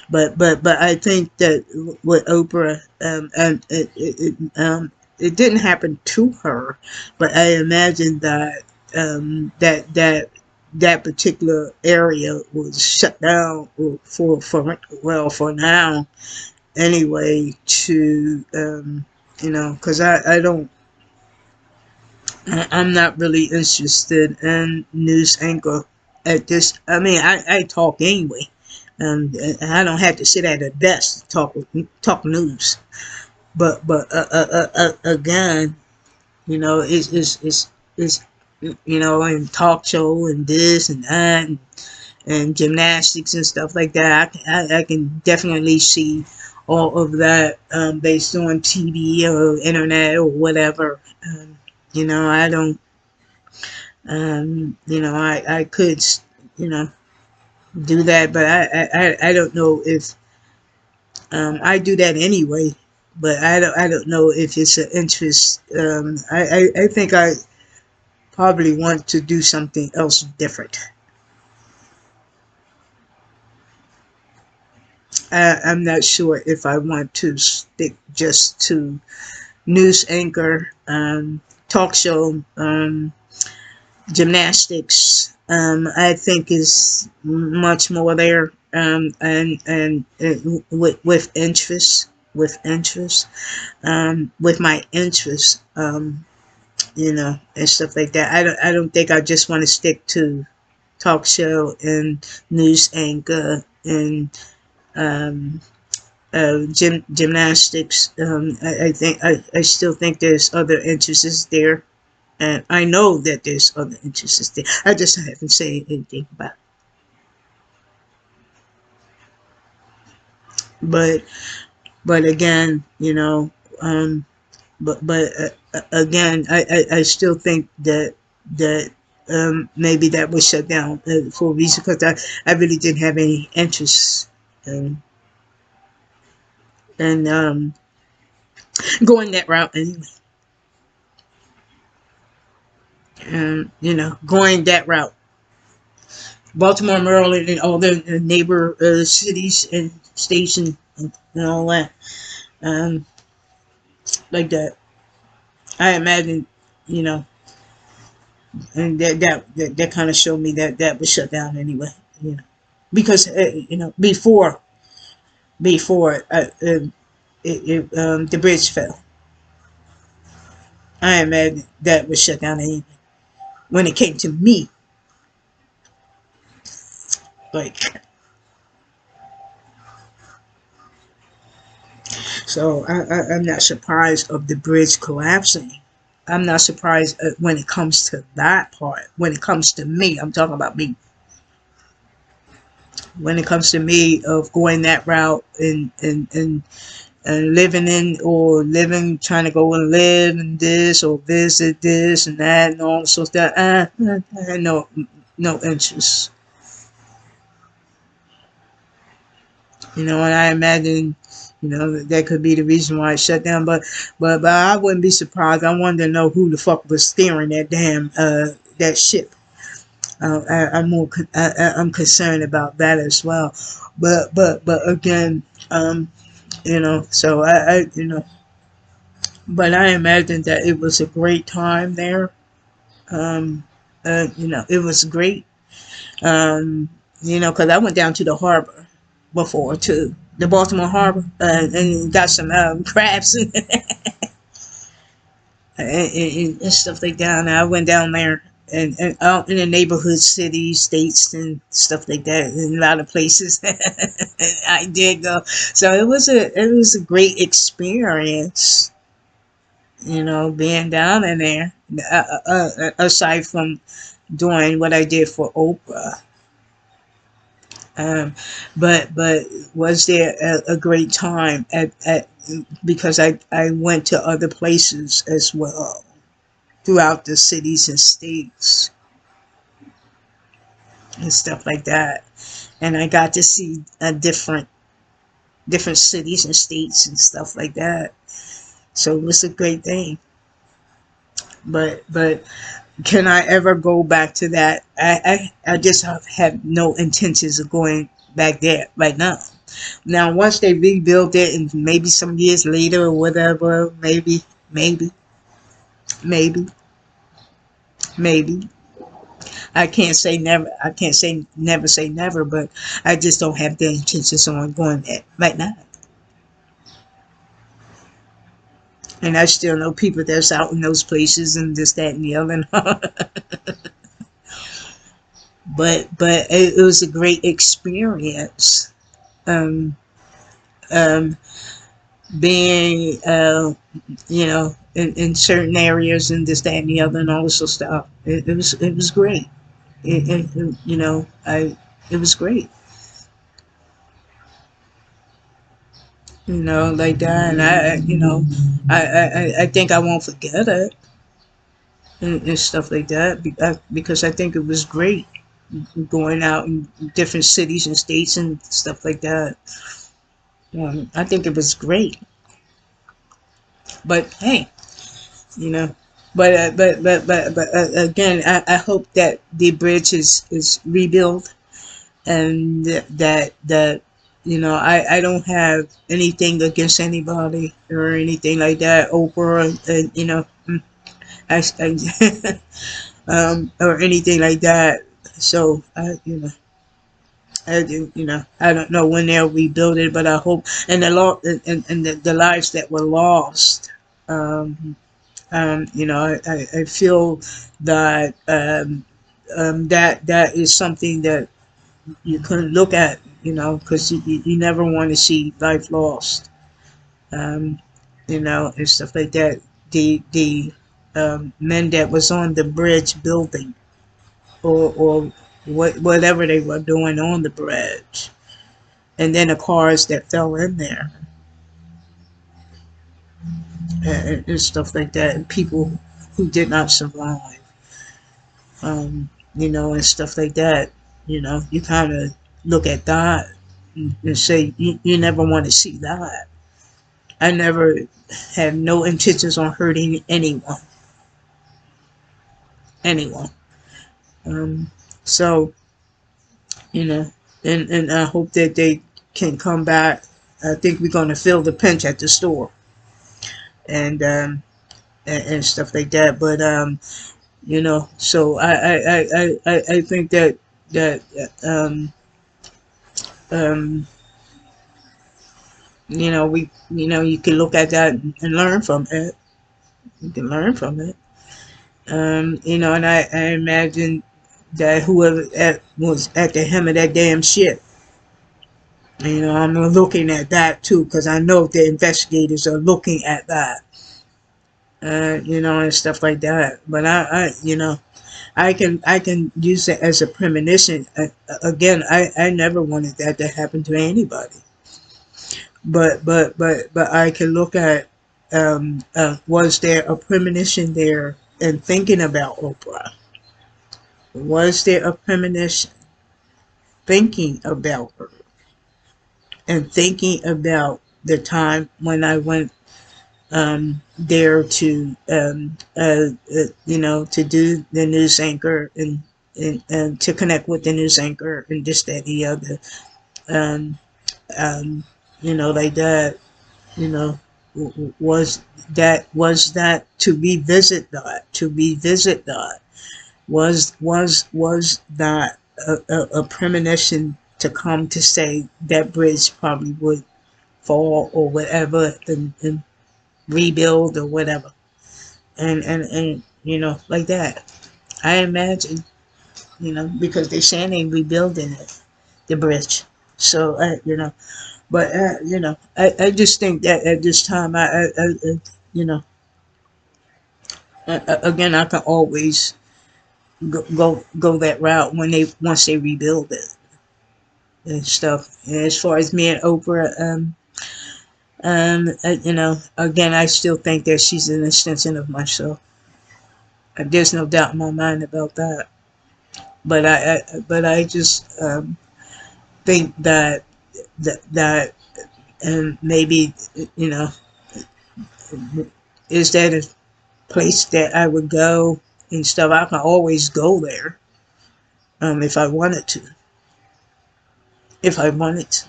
but I think that with Oprah, and it didn't happen to her, but I imagine that that particular area was shut down for now anyway. Because I don't. I'm not really interested in news anchor at this. I mean, I talk anyway. I don't have to sit at a desk to talk news. But again, it's and talk show and this and that and gymnastics and stuff like that. I can definitely see all of that based on TV or internet or whatever. I don't. I could, you know, do that, but I don't know if I do that anyway. But I don't know if it's an interest. I think I probably want to do something else different. I'm not sure if I want to stick just to news anchor, talk show, gymnastics. I think is much more there, and with my interest, and stuff like that. I don't think I just want to stick to talk show and news anchor and um, gymnastics. I still think there's other interests there. And I know that there's other interests there. I just haven't said anything about it. But but again, again, I still think that maybe that was shut down for a reason because I really didn't have any interest in going that route anyway. And going that route. Baltimore, Maryland, and all the neighbor cities and states and all that. Um, like that. I imagine, you know, and that kind of showed me that that was shut down anyway. Because before the bridge fell, I imagine that was shut down anyway. When it came to me, like so, I'm not surprised of the bridge collapsing. I'm not surprised when it comes to that part. When it comes to me, I'm talking about me. When it comes to me of going that route and living trying to go and live in this or visit this and that and all sorts of that. I had no interest. And I imagine, that could be the reason why it shut down. But I wouldn't be surprised. I wanted to know who the fuck was steering that damn that ship. I'm concerned about that as well. But again, so but I imagine that it was a great time there. Um, it was great. Because I went down to the harbor before to the Baltimore Harbor and got some crabs and stuff like that. And I went down there and out in the neighborhood cities, states, and stuff like that. In a lot of places, I did go. So it was a great experience. Being down in there. Aside from doing what I did for Oprah. But was there a great time at because I went to other places as well. throughout the cities and states and stuff like that. And I got to see different cities and states and stuff like that. So it was a great thing. But can I ever go back to that? I just have no intentions of going back there right now. Now, once they rebuild it, and maybe some years later or whatever, maybe, maybe, maybe. I can't say never. I can't say never, but I just don't have the intentions on going there right now. And I still know people that's out in those places and this, that, and the other. But it was a great experience. Um, um, being in certain areas and this, that, and the other, and all this stuff. It was great. It was great. Like that, and I think I won't forget it and stuff like that because I think it was great going out in different cities and states and stuff like that. I think it was great, but hey, you know, but again, I hope that the bridge is rebuilt and that I don't have anything against anybody or anything like that. Oprah, I or anything like that. So I don't know when they'll rebuild it, but I hope and the lives that were lost. I feel that that is something that you couldn't look at, because you never want to see life lost, um, and stuff like that. The men that was on the bridge building, or whatever they were doing on the bridge, and then the cars that fell in there, and stuff like that, and people who did not survive, and stuff like that. You kind of look at that and say you never want to see that. I never had no intentions on hurting anyone. Um, so and I hope that they can come back. I think we're going to feel the pinch at the store and and stuff like that. But so I think that um, you can look at that and learn from it. You can learn from it. And I imagine that whoever was at the hem of that damn shit. I'm looking at that too because I know the investigators are looking at that, and stuff like that. But I can use it as a premonition. Again, I never wanted that to happen to anybody. But I can look at, was there a premonition there in thinking about Oprah? Was there a premonition thinking about her and thinking about the time when I went there to to do the news anchor and to connect with the news anchor and this, that, the other, um, um, like that. you know was that to revisit that, was that a premonition to come to say that bridge probably would fall or whatever, and rebuild or whatever, and like that. I imagine, because they're saying they rebuilding it, the bridge. So but I just think that at this time, you know again, I can always go that route when they once they rebuild it and stuff. And as far as me and Oprah, again, I still think that she's an extension of myself. There's no doubt in my mind about that. But I just think that and maybe, you know, is that a place that I would go and stuff? I can always go there, if I wanted to. If I wanted to,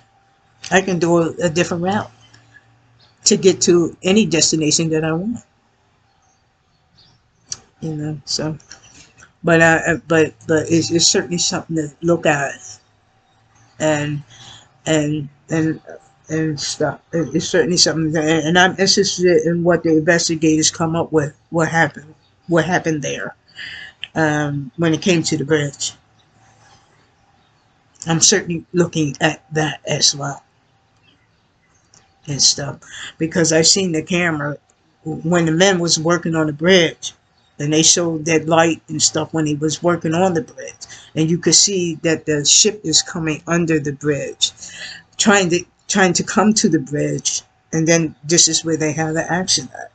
I can do a different route to get to any destination that I want. You know, so but it's certainly something to look at, and and and and stuff. It's certainly something that, and I'm interested in what the investigators come up with. What happened there, when it came to the bridge. I'm certainly looking at that as well and stuff, because I seen the camera when the men was working on the bridge, and they showed that light and stuff when he was working on the bridge, and you could see that the ship is coming under the bridge, trying to come to the bridge, and then this is where they have the action at,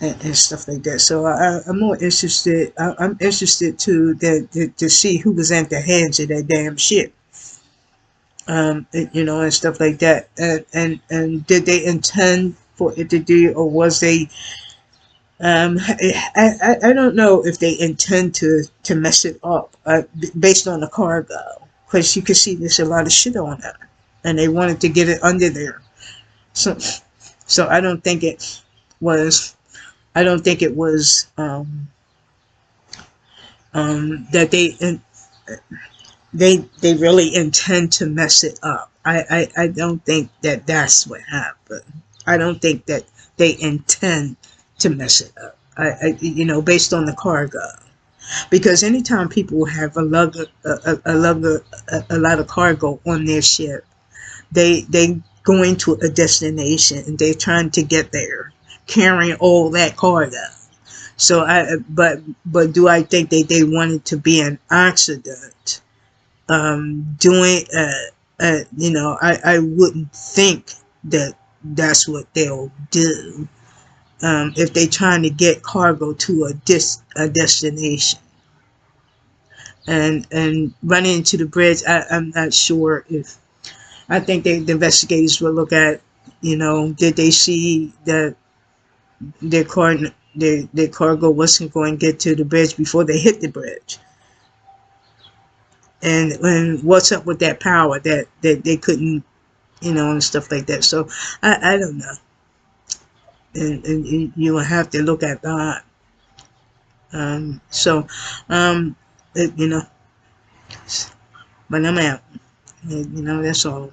and stuff like that. So I'm more interested. I'm interested to see who was at the heads of that damn ship, you know, and stuff like that. And did they intend for it to do, or was they? I don't know if they intend to mess it up, based on the cargo, because you can see there's a lot of shit on there, and they wanted to get it under there. So so I don't think it was. I don't think it was, that they really intend to mess it up. I don't think that that's what happened. I don't think that they intend to mess it up. You know, based on the cargo, because anytime people have a lot of cargo on their ship, they going to a destination and they're trying to get there, carrying all that cargo. So but do I think that they wanted to be an accident? Doing you know, I wouldn't think that that's what they'll do, if they trying to get cargo to a destination, and running into the bridge. I'm not sure if. I think the investigators will look at, you know, did they see that their car their cargo wasn't going to get to the bridge before they hit the bridge, and what's up with that power that they couldn't, you know, and stuff like that. So I don't know, and you will have to look at that. So you know, but I'm out. You know, that's all.